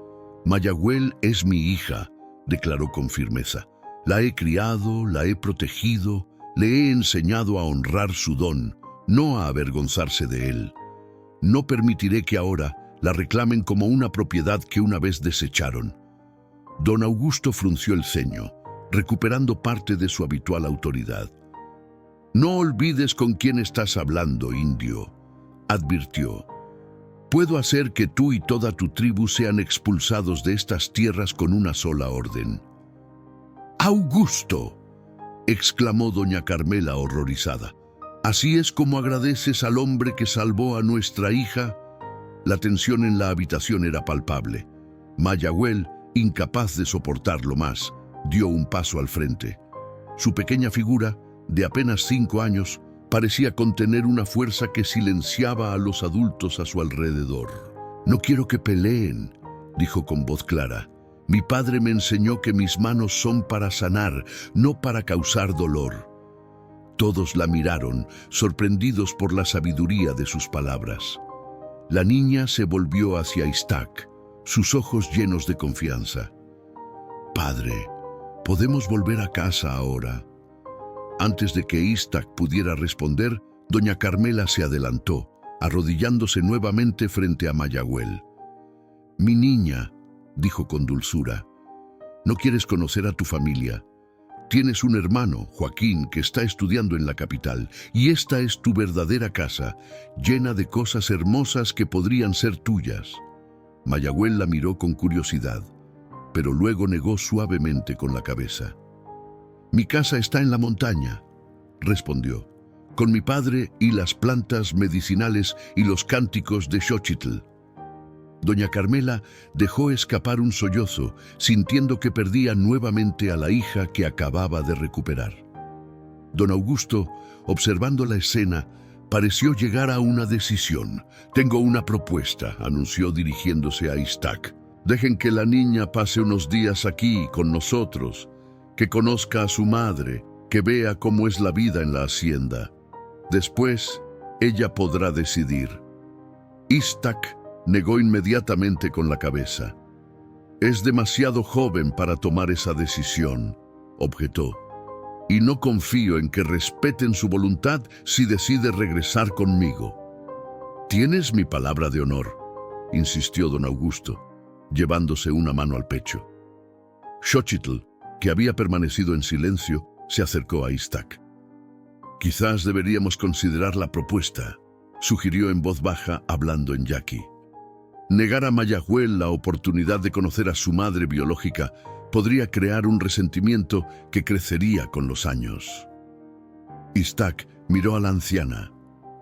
«Mayagüel es mi hija», declaró con firmeza. «La he criado, la he protegido, le he enseñado a honrar su don, no a avergonzarse de él. No permitiré que ahora la reclamen como una propiedad que una vez desecharon». Don Augusto frunció el ceño, recuperando parte de su habitual autoridad. «No olvides con quién estás hablando, indio», advirtió. «Puedo hacer que tú y toda tu tribu sean expulsados de estas tierras con una sola orden». «¡Augusto!», exclamó doña Carmela horrorizada. «¿Así es como agradeces al hombre que salvó a nuestra hija?». La tensión en la habitación era palpable. Mayagüel, incapaz de soportarlo más, dio un paso al frente. Su pequeña figura, de apenas 5 años, parecía contener una fuerza que silenciaba a los adultos a su alrededor. «No quiero que peleen», dijo con voz clara. «Mi padre me enseñó que mis manos son para sanar, no para causar dolor». Todos la miraron, sorprendidos por la sabiduría de sus palabras. La niña se volvió hacia Iztac, sus ojos llenos de confianza. «Padre, ¿podemos volver a casa ahora?». Antes de que Iztac pudiera responder, doña Carmela se adelantó, arrodillándose nuevamente frente a Mayagüel. «Mi niña», dijo con dulzura, «no quieres conocer a tu familia. Tienes un hermano, Joaquín, que está estudiando en la capital, y esta es tu verdadera casa, llena de cosas hermosas que podrían ser tuyas». Mayagüel la miró con curiosidad, pero luego negó suavemente con la cabeza. «Mi casa está en la montaña», respondió, «con mi padre y las plantas medicinales y los cánticos de Xochitl». Doña Carmela dejó escapar un sollozo, sintiendo que perdía nuevamente a la hija que acababa de recuperar. Don Augusto, observando la escena, pareció llegar a una decisión. «Tengo una propuesta», anunció dirigiéndose a Iztac. «Dejen que la niña pase unos días aquí con nosotros, que conozca a su madre, que vea cómo es la vida en la hacienda. Después, ella podrá decidir». Iztac negó inmediatamente con la cabeza. «Es demasiado joven para tomar esa decisión», objetó. «Y no confío en que respeten su voluntad si decide regresar conmigo». «Tienes mi palabra de honor», insistió don Augusto, llevándose una mano al pecho. Xochitl, que había permanecido en silencio, se acercó a Iztac. «Quizás deberíamos considerar la propuesta», sugirió en voz baja, hablando en yaqui. «Negar a Mayagüel la oportunidad de conocer a su madre biológica podría crear un resentimiento que crecería con los años». Iztac miró a la anciana,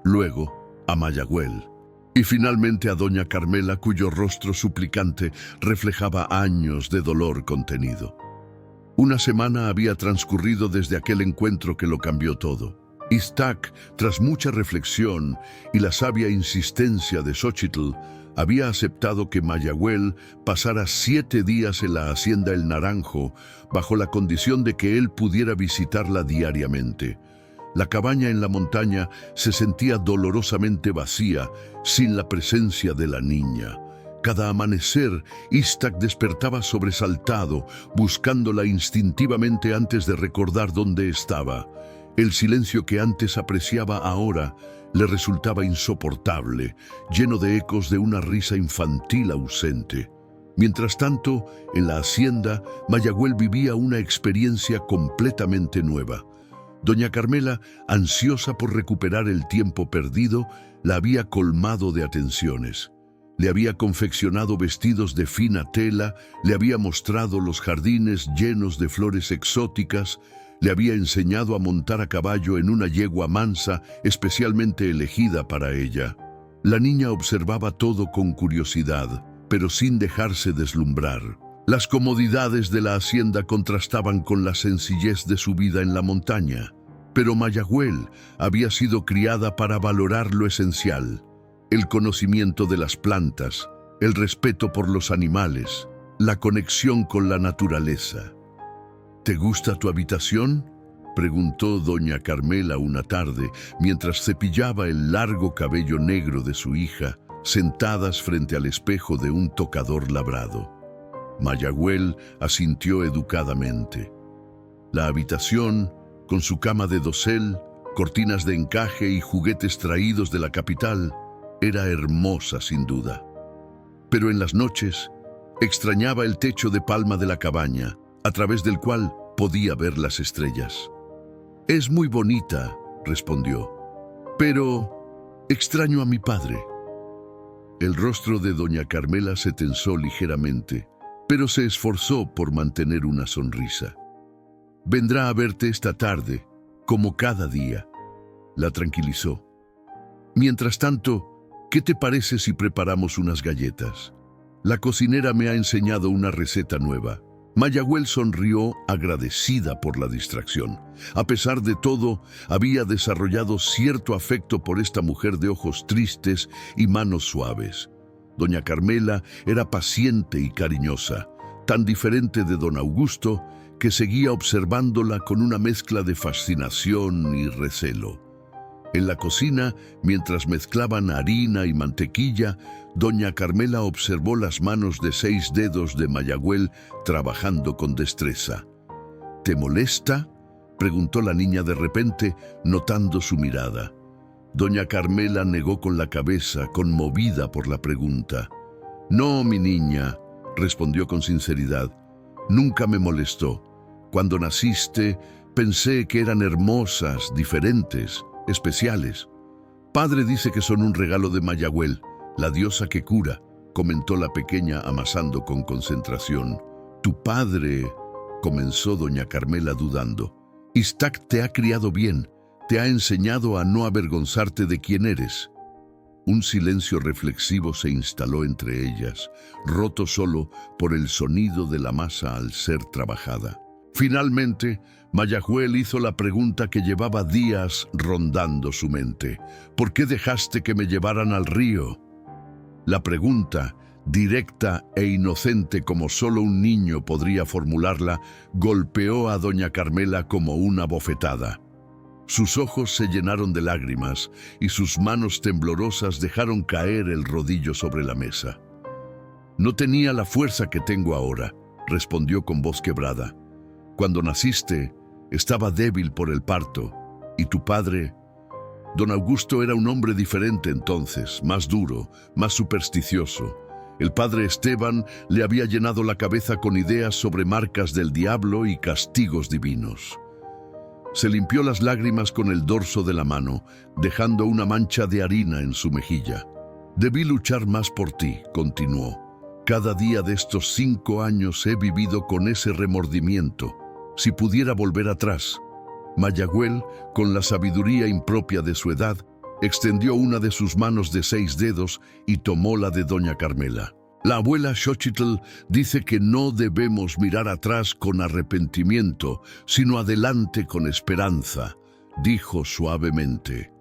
luego a Mayagüel y finalmente a doña Carmela, cuyo rostro suplicante reflejaba años de dolor contenido. Una semana había transcurrido desde aquel encuentro que lo cambió todo. Iztac, tras mucha reflexión y la sabia insistencia de Xochitl, había aceptado que Mayagüel pasara 7 días en la hacienda El Naranjo bajo la condición de que él pudiera visitarla diariamente. La cabaña en la montaña se sentía dolorosamente vacía sin la presencia de la niña. Cada amanecer, Iztac despertaba sobresaltado, buscándola instintivamente antes de recordar dónde estaba. El silencio que antes apreciaba ahora le resultaba insoportable, lleno de ecos de una risa infantil ausente. Mientras tanto, en la hacienda, Mayagüel vivía una experiencia completamente nueva. Doña Carmela, ansiosa por recuperar el tiempo perdido, la había colmado de atenciones. Le había confeccionado vestidos de fina tela, le había mostrado los jardines llenos de flores exóticas, le había enseñado a montar a caballo en una yegua mansa especialmente elegida para ella. La niña observaba todo con curiosidad, pero sin dejarse deslumbrar. Las comodidades de la hacienda contrastaban con la sencillez de su vida en la montaña, pero Mayagüel había sido criada para valorar lo esencial: el conocimiento de las plantas, el respeto por los animales, la conexión con la naturaleza. ¿Te gusta tu habitación?, preguntó doña Carmela una tarde, mientras cepillaba el largo cabello negro de su hija, sentadas frente al espejo de un tocador labrado. Mayagüel asintió educadamente. La habitación, con su cama de dosel, cortinas de encaje y juguetes traídos de la capital, era hermosa sin duda. Pero en las noches extrañaba el techo de palma de la cabaña, a través del cual podía ver las estrellas. «Es muy bonita», respondió, «pero extraño a mi padre». El rostro de doña Carmela se tensó ligeramente, pero se esforzó por mantener una sonrisa. «Vendrá a verte esta tarde, como cada día», la tranquilizó. «Mientras tanto, ¿qué te parece si preparamos unas galletas? La cocinera me ha enseñado una receta nueva». Mayagüel sonrió, agradecida por la distracción. A pesar de todo, había desarrollado cierto afecto por esta mujer de ojos tristes y manos suaves. Doña Carmela era paciente y cariñosa, tan diferente de don Augusto que seguía observándola con una mezcla de fascinación y recelo. En la cocina, mientras mezclaban harina y mantequilla, doña Carmela observó las manos de 6 dedos de Mayagüel trabajando con destreza. «¿Te molesta?», preguntó la niña de repente, notando su mirada. Doña Carmela negó con la cabeza, conmovida por la pregunta. «No, mi niña», respondió con sinceridad, «nunca me molestó. Cuando naciste, pensé que eran hermosas, diferentes, especiales. Padre dice que son un regalo de Mayagüel, la diosa que cura», comentó la pequeña amasando con concentración. «Tu padre», comenzó doña Carmela dudando. «Iztac te ha criado bien, te ha enseñado a no avergonzarte de quién eres». Un silencio reflexivo se instaló entre ellas, roto solo por el sonido de la masa al ser trabajada. Finalmente, Mayagüel hizo la pregunta que llevaba días rondando su mente. «¿Por qué dejaste que me llevaran al río?». La pregunta, directa e inocente como solo un niño podría formularla, golpeó a doña Carmela como una bofetada. Sus ojos se llenaron de lágrimas y sus manos temblorosas dejaron caer el rodillo sobre la mesa. «No tenía la fuerza que tengo ahora», respondió con voz quebrada. «Cuando naciste, estaba débil por el parto, y tu padre...». Don Augusto era un hombre diferente entonces, más duro, más supersticioso. El padre Esteban le había llenado la cabeza con ideas sobre marcas del diablo y castigos divinos. Se limpió las lágrimas con el dorso de la mano, dejando una mancha de harina en su mejilla. «Debí luchar más por ti», continuó. «Cada día de estos 5 años he vivido con ese remordimiento. Si pudiera volver atrás». Mayagüel, con la sabiduría impropia de su edad, extendió una de sus manos de 6 dedos y tomó la de doña Carmela. La abuela Xochitl dice que no debemos mirar atrás con arrepentimiento, sino adelante con esperanza, dijo suavemente.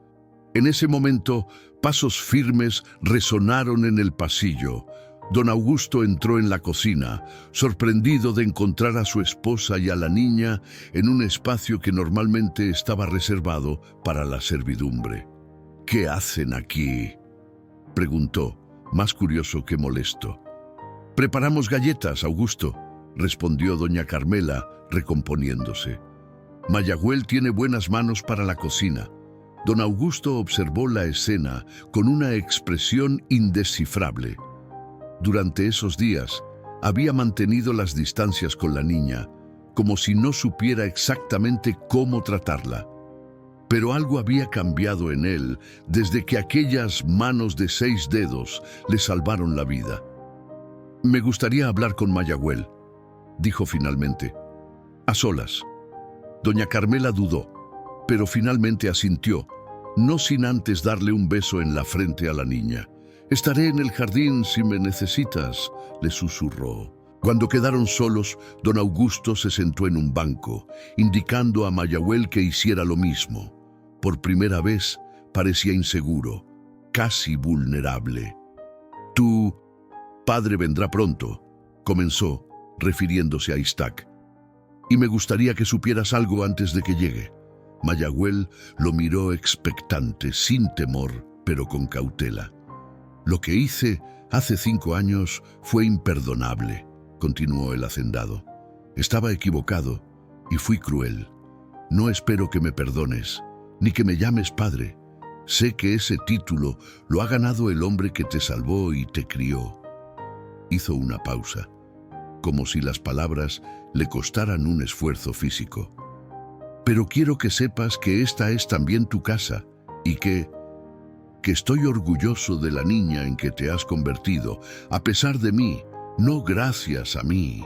En ese momento, pasos firmes resonaron en el pasillo. Don Augusto entró en la cocina, sorprendido de encontrar a su esposa y a la niña en un espacio que normalmente estaba reservado para la servidumbre. «¿Qué hacen aquí?», preguntó, más curioso que molesto. «Preparamos galletas, Augusto», respondió doña Carmela, recomponiéndose. «Mayagüel tiene buenas manos para la cocina». Don Augusto observó la escena con una expresión indescifrable. Durante esos días, había mantenido las distancias con la niña, como si no supiera exactamente cómo tratarla. Pero algo había cambiado en él desde que aquellas manos de 6 dedos le salvaron la vida. «Me gustaría hablar con Mayagüel», dijo finalmente. «A solas». Doña Carmela dudó, pero finalmente asintió, no sin antes darle un beso en la frente a la niña. «Estaré en el jardín si me necesitas», le susurró. Cuando quedaron solos, don Augusto se sentó en un banco, indicando a Mayagüel que hiciera lo mismo. Por primera vez parecía inseguro, casi vulnerable. «Tu padre vendrá pronto», comenzó, refiriéndose a Iztac. «Y me gustaría que supieras algo antes de que llegue». Mayagüel lo miró expectante, sin temor, pero con cautela. «Lo que hice hace 5 años fue imperdonable», continuó el hacendado. «Estaba equivocado y fui cruel. No espero que me perdones, ni que me llames padre. Sé que ese título lo ha ganado el hombre que te salvó y te crió». Hizo una pausa, como si las palabras le costaran un esfuerzo físico. «Pero quiero que sepas que esta es también tu casa y que estoy orgulloso de la niña en que te has convertido, a pesar de mí, no gracias a mí».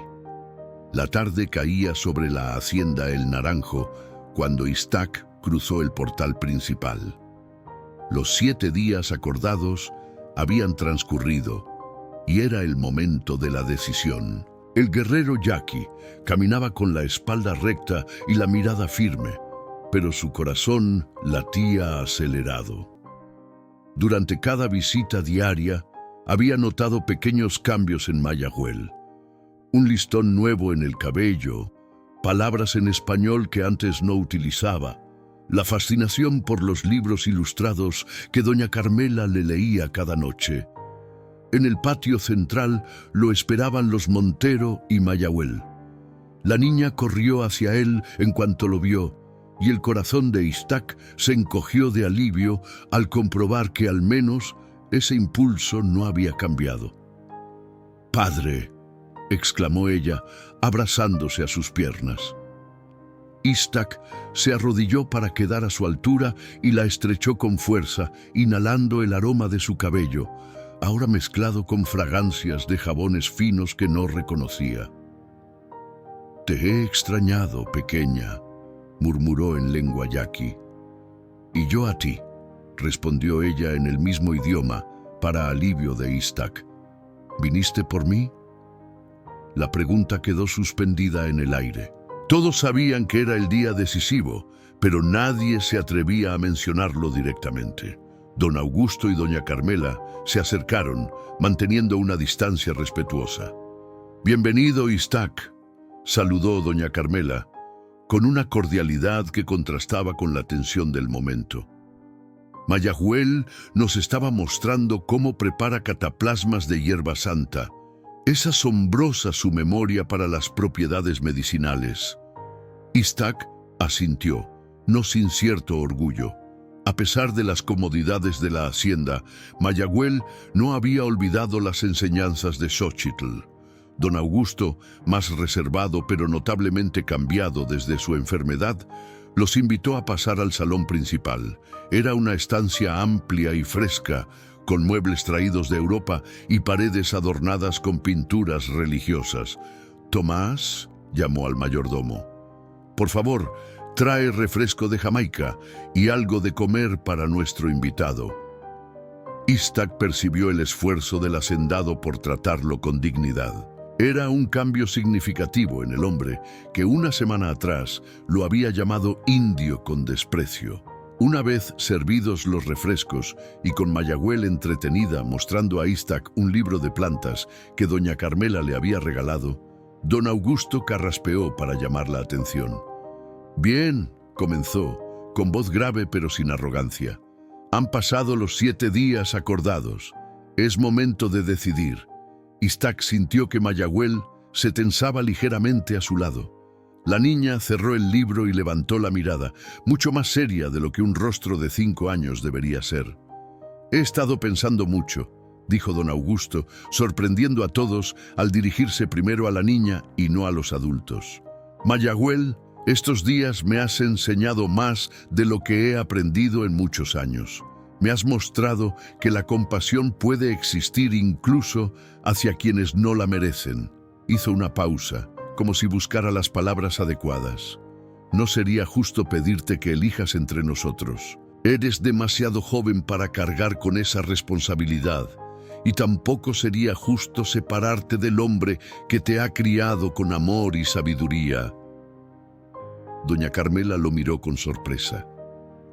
La tarde caía sobre la hacienda El Naranjo cuando Iztac cruzó el portal principal. Los 7 días acordados habían transcurrido y era el momento de la decisión. El guerrero yaqui caminaba con la espalda recta y la mirada firme, pero su corazón latía acelerado. Durante cada visita diaria, había notado pequeños cambios en Mayagüel. Un listón nuevo en el cabello, palabras en español que antes no utilizaba, la fascinación por los libros ilustrados que doña Carmela le leía cada noche. En el patio central lo esperaban los Montero y Mayagüel. La niña corrió hacia él en cuanto lo vio, y el corazón de Iztac se encogió de alivio al comprobar que al menos ese impulso no había cambiado. «Padre», exclamó ella, abrazándose a sus piernas. Iztac se arrodilló para quedar a su altura y la estrechó con fuerza, inhalando el aroma de su cabello, ahora mezclado con fragancias de jabones finos que no reconocía. «Te he extrañado, pequeña», murmuró en lengua yaqui. «Y yo a ti», respondió ella en el mismo idioma, para alivio de Iztac. «¿Viniste por mí?». La pregunta quedó suspendida en el aire. Todos sabían que era el día decisivo, pero nadie se atrevía a mencionarlo directamente. Don Augusto y doña Carmela se acercaron, manteniendo una distancia respetuosa. «Bienvenido, Iztac», saludó doña Carmela, con una cordialidad que contrastaba con la tensión del momento. Mayagüel nos estaba mostrando cómo prepara cataplasmas de hierba santa. Es asombrosa su memoria para las propiedades medicinales. Iztac asintió, no sin cierto orgullo. A pesar de las comodidades de la hacienda, Mayagüel no había olvidado las enseñanzas de Xochitl. Don Augusto, más reservado pero notablemente cambiado desde su enfermedad, los invitó a pasar al salón principal. Era una estancia amplia y fresca, con muebles traídos de Europa y paredes adornadas con pinturas religiosas. «Tomás», llamó al mayordomo, «por favor, trae refresco de Jamaica y algo de comer para nuestro invitado». Istak percibió el esfuerzo del hacendado por tratarlo con dignidad. Era un cambio significativo en el hombre que una semana atrás lo había llamado indio con desprecio. Una vez servidos los refrescos y con Mayagüel entretenida mostrando a Istak un libro de plantas que doña Carmela le había regalado, don Augusto carraspeó para llamar la atención. «Bien», comenzó, con voz grave pero sin arrogancia. «Han pasado los 7 días acordados. Es momento de decidir». Istak sintió que Mayagüel se tensaba ligeramente a su lado. La niña cerró el libro y levantó la mirada, mucho más seria de lo que un rostro de 5 años debería ser. «He estado pensando mucho», dijo don Augusto, sorprendiendo a todos al dirigirse primero a la niña y no a los adultos. «Mayagüel, estos días me has enseñado más de lo que he aprendido en muchos años. Me has mostrado que la compasión puede existir incluso hacia quienes no la merecen». Hizo una pausa, como si buscara las palabras adecuadas. «No sería justo pedirte que elijas entre nosotros. Eres demasiado joven para cargar con esa responsabilidad, y tampoco sería justo separarte del hombre que te ha criado con amor y sabiduría». Doña Carmela lo miró con sorpresa.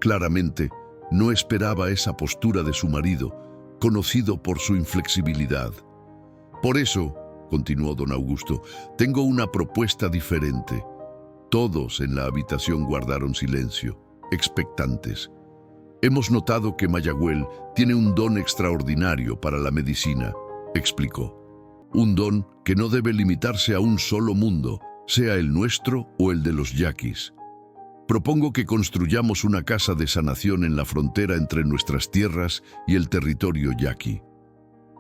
Claramente, no esperaba esa postura de su marido, conocido por su inflexibilidad. «Por eso», continuó don Augusto, «tengo una propuesta diferente». Todos en la habitación guardaron silencio, expectantes. «Hemos notado que Mayagüel tiene un don extraordinario para la medicina», explicó. «Un don que no debe limitarse a un solo mundo, sea el nuestro o el de los yaquis. Propongo que construyamos una casa de sanación en la frontera entre nuestras tierras y el territorio yaqui.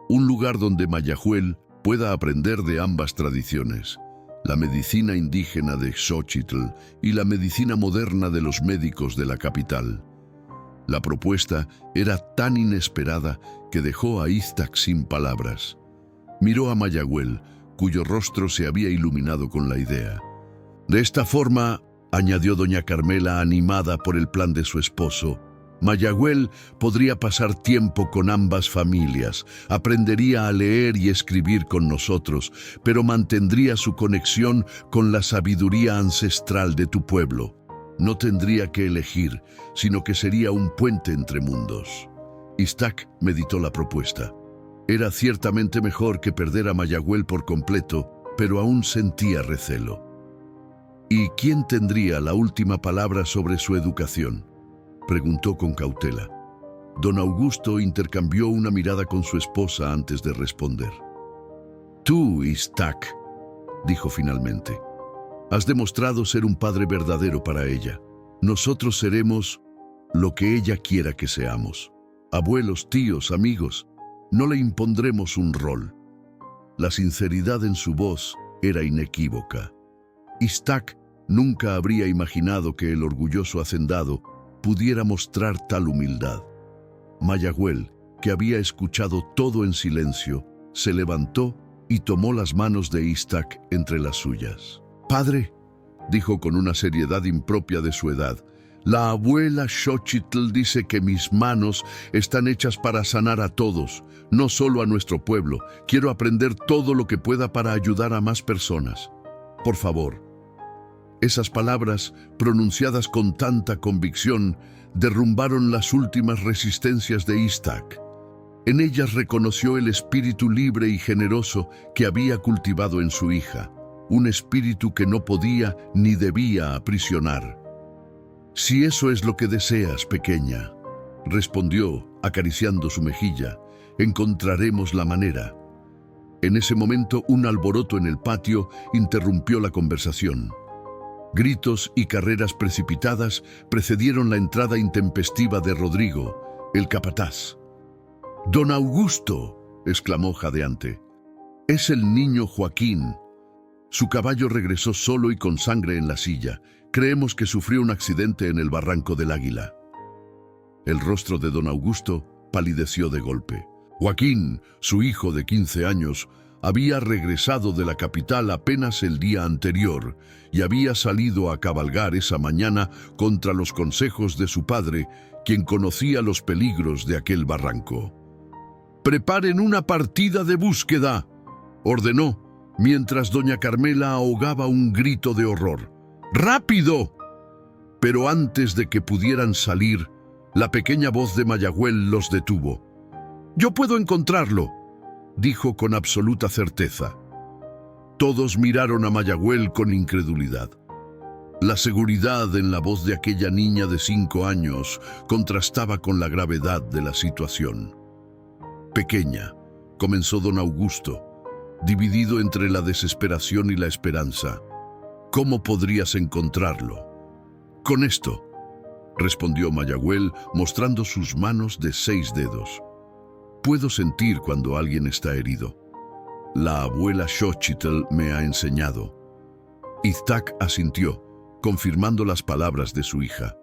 Un lugar donde Mayagüel pueda aprender de ambas tradiciones, la medicina indígena de Xochitl y la medicina moderna de los médicos de la capital». La propuesta era tan inesperada que dejó a Istak sin palabras. Miró a Mayagüel, cuyo rostro se había iluminado con la idea. «De esta forma», añadió doña Carmela animada por el plan de su esposo, «Mayagüel podría pasar tiempo con ambas familias, aprendería a leer y escribir con nosotros, pero mantendría su conexión con la sabiduría ancestral de tu pueblo. No tendría que elegir, sino que sería un puente entre mundos». Istak meditó la propuesta. Era ciertamente mejor que perder a Mayagüel por completo, pero aún sentía recelo. «¿Y quién tendría la última palabra sobre su educación?», preguntó con cautela. Don Augusto intercambió una mirada con su esposa antes de responder. «Tú, Istak», dijo finalmente, «has demostrado ser un padre verdadero para ella. Nosotros seremos lo que ella quiera que seamos. Abuelos, tíos, amigos. No le impondremos un rol». La sinceridad en su voz era inequívoca. Istak nunca habría imaginado que el orgulloso hacendado pudiera mostrar tal humildad. Mayagüel, que había escuchado todo en silencio, se levantó y tomó las manos de Istak entre las suyas. «Padre», dijo con una seriedad impropia de su edad, «la abuela Xochitl dice que mis manos están hechas para sanar a todos, no solo a nuestro pueblo. Quiero aprender todo lo que pueda para ayudar a más personas. Por favor». Esas palabras, pronunciadas con tanta convicción, derrumbaron las últimas resistencias de Istak. En ellas reconoció el espíritu libre y generoso que había cultivado en su hija, un espíritu que no podía ni debía aprisionar. «Si eso es lo que deseas, pequeña», respondió, acariciando su mejilla, «encontraremos la manera». En ese momento, un alboroto en el patio interrumpió la conversación. Gritos y carreras precipitadas precedieron la entrada intempestiva de Rodrigo, el capataz. «¡Don Augusto!», exclamó jadeante. «Es el niño Joaquín». Su caballo regresó solo y con sangre en la silla. «Creemos que sufrió un accidente en el barranco del Águila». El rostro de don Augusto palideció de golpe. Joaquín, su hijo de 15 años, había regresado de la capital apenas el día anterior y había salido a cabalgar esa mañana contra los consejos de su padre, quien conocía los peligros de aquel barranco. «Preparen una partida de búsqueda», ordenó, mientras doña Carmela ahogaba un grito de horror. «¡Rápido!». Pero antes de que pudieran salir, la pequeña voz de Mayagüel los detuvo. «Yo puedo encontrarlo», dijo con absoluta certeza. Todos miraron a Mayagüel con incredulidad. La seguridad en la voz de aquella niña de 5 años contrastaba con la gravedad de la situación. «Pequeña», comenzó don Augusto, dividido entre la desesperación y la esperanza. «¿Cómo podrías encontrarlo?». «Con esto», respondió Mayagüel, mostrando sus manos de 6 dedos. «Puedo sentir cuando alguien está herido. La abuela Xochitl me ha enseñado». Iztac asintió, confirmando las palabras de su hija.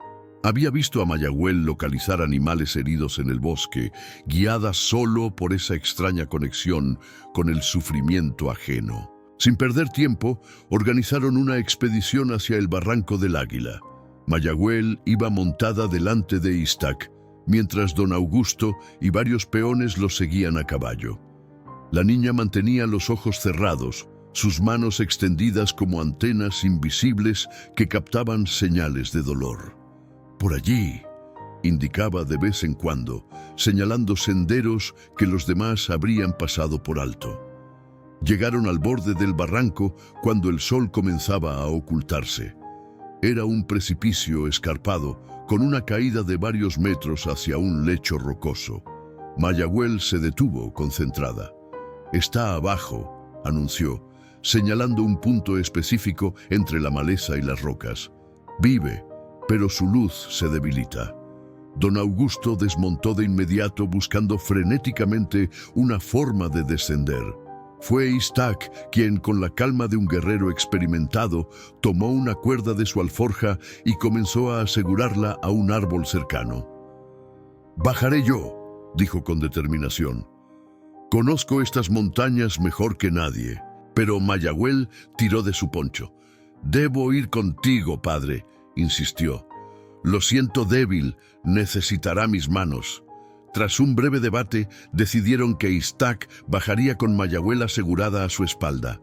Había visto a Mayagüel localizar animales heridos en el bosque, guiada solo por esa extraña conexión con el sufrimiento ajeno. Sin perder tiempo, organizaron una expedición hacia el Barranco del Águila. Mayagüel iba montada delante de Iztac, mientras don Augusto y varios peones los seguían a caballo. La niña mantenía los ojos cerrados, sus manos extendidas como antenas invisibles que captaban señales de dolor. «Por allí», indicaba de vez en cuando, señalando senderos que los demás habrían pasado por alto. Llegaron al borde del barranco cuando el sol comenzaba a ocultarse. Era un precipicio escarpado, con una caída de varios metros hacia un lecho rocoso. Mayagüel se detuvo, concentrada. «Está abajo», anunció, señalando un punto específico entre la maleza y las rocas. «Vive, pero su luz se debilita». Don Augusto desmontó de inmediato buscando frenéticamente una forma de descender. Fue Iztac quien, con la calma de un guerrero experimentado, tomó una cuerda de su alforja y comenzó a asegurarla a un árbol cercano. «Bajaré yo», dijo con determinación. «Conozco estas montañas mejor que nadie». Pero Mayagüel tiró de su poncho. «Debo ir contigo, padre», insistió. «Lo siento débil, necesitará mis manos». Tras un breve debate, decidieron que Iztac bajaría con Mayagüel asegurada a su espalda.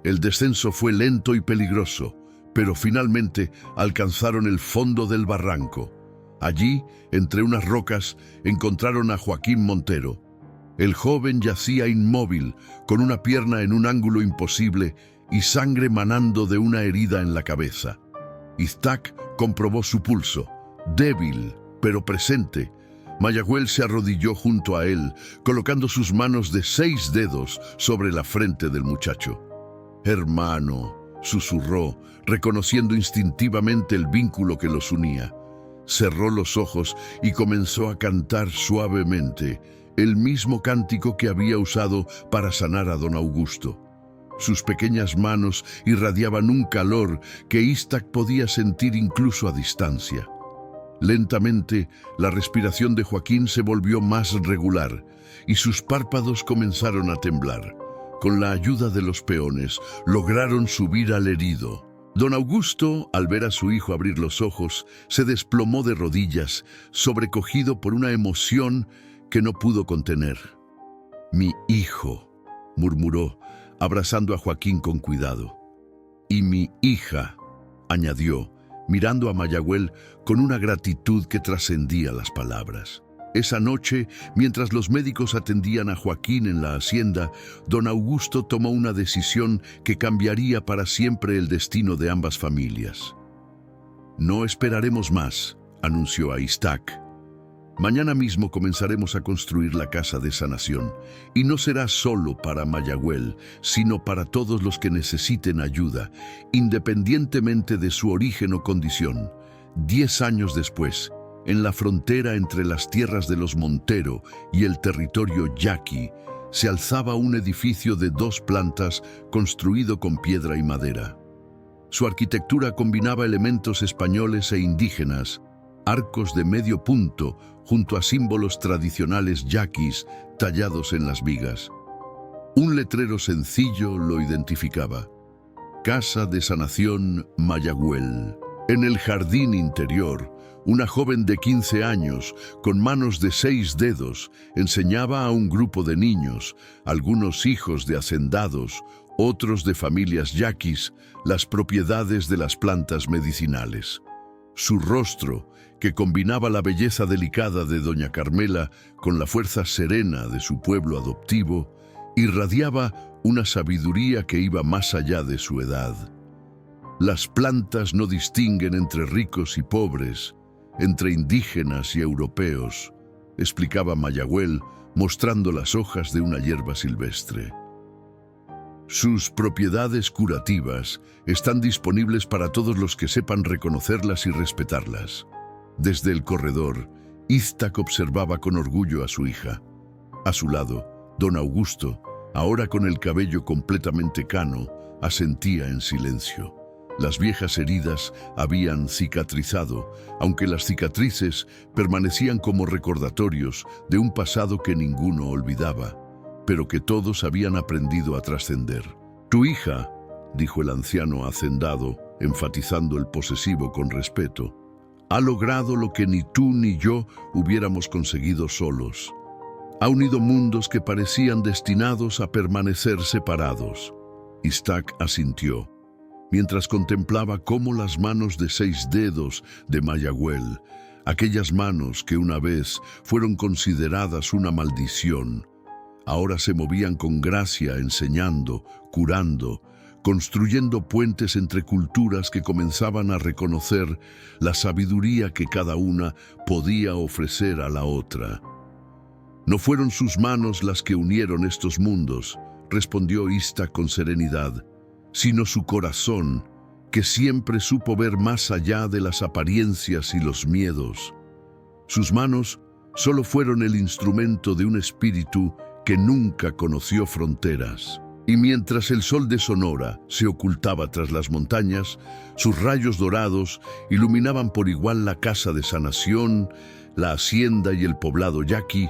El descenso fue lento y peligroso, pero finalmente alcanzaron el fondo del barranco. Allí, entre unas rocas, encontraron a Joaquín Montero. El joven yacía inmóvil, con una pierna en un ángulo imposible y sangre manando de una herida en la cabeza. Iztac comprobó su pulso, débil, pero presente. Mayagüel se arrodilló junto a él, colocando sus manos de 6 dedos sobre la frente del muchacho. «Hermano», susurró, reconociendo instintivamente el vínculo que los unía. Cerró los ojos y comenzó a cantar suavemente, el mismo cántico que había usado para sanar a don Augusto. Sus pequeñas manos irradiaban un calor que Iztac podía sentir incluso a distancia. Lentamente, la respiración de Joaquín se volvió más regular y sus párpados comenzaron a temblar. Con la ayuda de los peones, lograron subir al herido. Don Augusto, al ver a su hijo abrir los ojos, se desplomó de rodillas, sobrecogido por una emoción que no pudo contener. «Mi hijo», murmuró, abrazando a Joaquín con cuidado. «Y mi hija», añadió, mirando a Mayagüel con una gratitud que trascendía las palabras. Esa noche, mientras los médicos atendían a Joaquín en la hacienda, don Augusto tomó una decisión que cambiaría para siempre el destino de ambas familias. «No esperaremos más», anunció a Iztac. «Mañana mismo comenzaremos a construir la casa de sanación, y no será solo para Mayagüel, sino para todos los que necesiten ayuda, independientemente de su origen o condición». 10 años después, en la frontera entre las tierras de los Montero y el territorio yaqui, se alzaba un edificio de 2 plantas construido con piedra y madera. Su arquitectura combinaba elementos españoles e indígenas, arcos de medio punto junto a símbolos tradicionales yaquis tallados en las vigas. Un letrero sencillo lo identificaba: Casa de Sanación Mayagüel. En el jardín interior, una joven de 15 años, con manos de 6 dedos, enseñaba a un grupo de niños, algunos hijos de hacendados, otros de familias yaquis, las propiedades de las plantas medicinales. Su rostro, que combinaba la belleza delicada de doña Carmela con la fuerza serena de su pueblo adoptivo, irradiaba una sabiduría que iba más allá de su edad. Las plantas no distinguen entre ricos y pobres, entre indígenas y europeos, explicaba Mayagüel, mostrando las hojas de una hierba silvestre. Sus propiedades curativas están disponibles para todos los que sepan reconocerlas y respetarlas. Desde el corredor, Iztac observaba con orgullo a su hija. A su lado, don Augusto, ahora con el cabello completamente cano, asentía en silencio. Las viejas heridas habían cicatrizado, aunque las cicatrices permanecían como recordatorios de un pasado que ninguno olvidaba, pero que todos habían aprendido a trascender. «Tu hija», dijo el anciano hacendado, enfatizando el posesivo con respeto, «ha logrado lo que ni tú ni yo hubiéramos conseguido solos. Ha unido mundos que parecían destinados a permanecer separados». Iztac asintió, mientras contemplaba cómo las manos de 6 dedos de Mayagüel, aquellas manos que una vez fueron consideradas una maldición, ahora se movían con gracia, enseñando, curando, construyendo puentes entre culturas que comenzaban a reconocer la sabiduría que cada una podía ofrecer a la otra. «No fueron sus manos las que unieron estos mundos», respondió Iztac con serenidad, «sino su corazón, que siempre supo ver más allá de las apariencias y los miedos. Sus manos solo fueron el instrumento de un espíritu que nunca conoció fronteras». Y mientras el sol de Sonora se ocultaba tras las montañas, sus rayos dorados iluminaban por igual la casa de sanación, la hacienda y el poblado yaqui,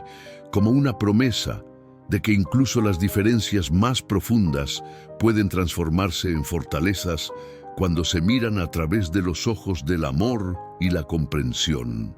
como una promesa de que incluso las diferencias más profundas pueden transformarse en fortalezas cuando se miran a través de los ojos del amor y la comprensión.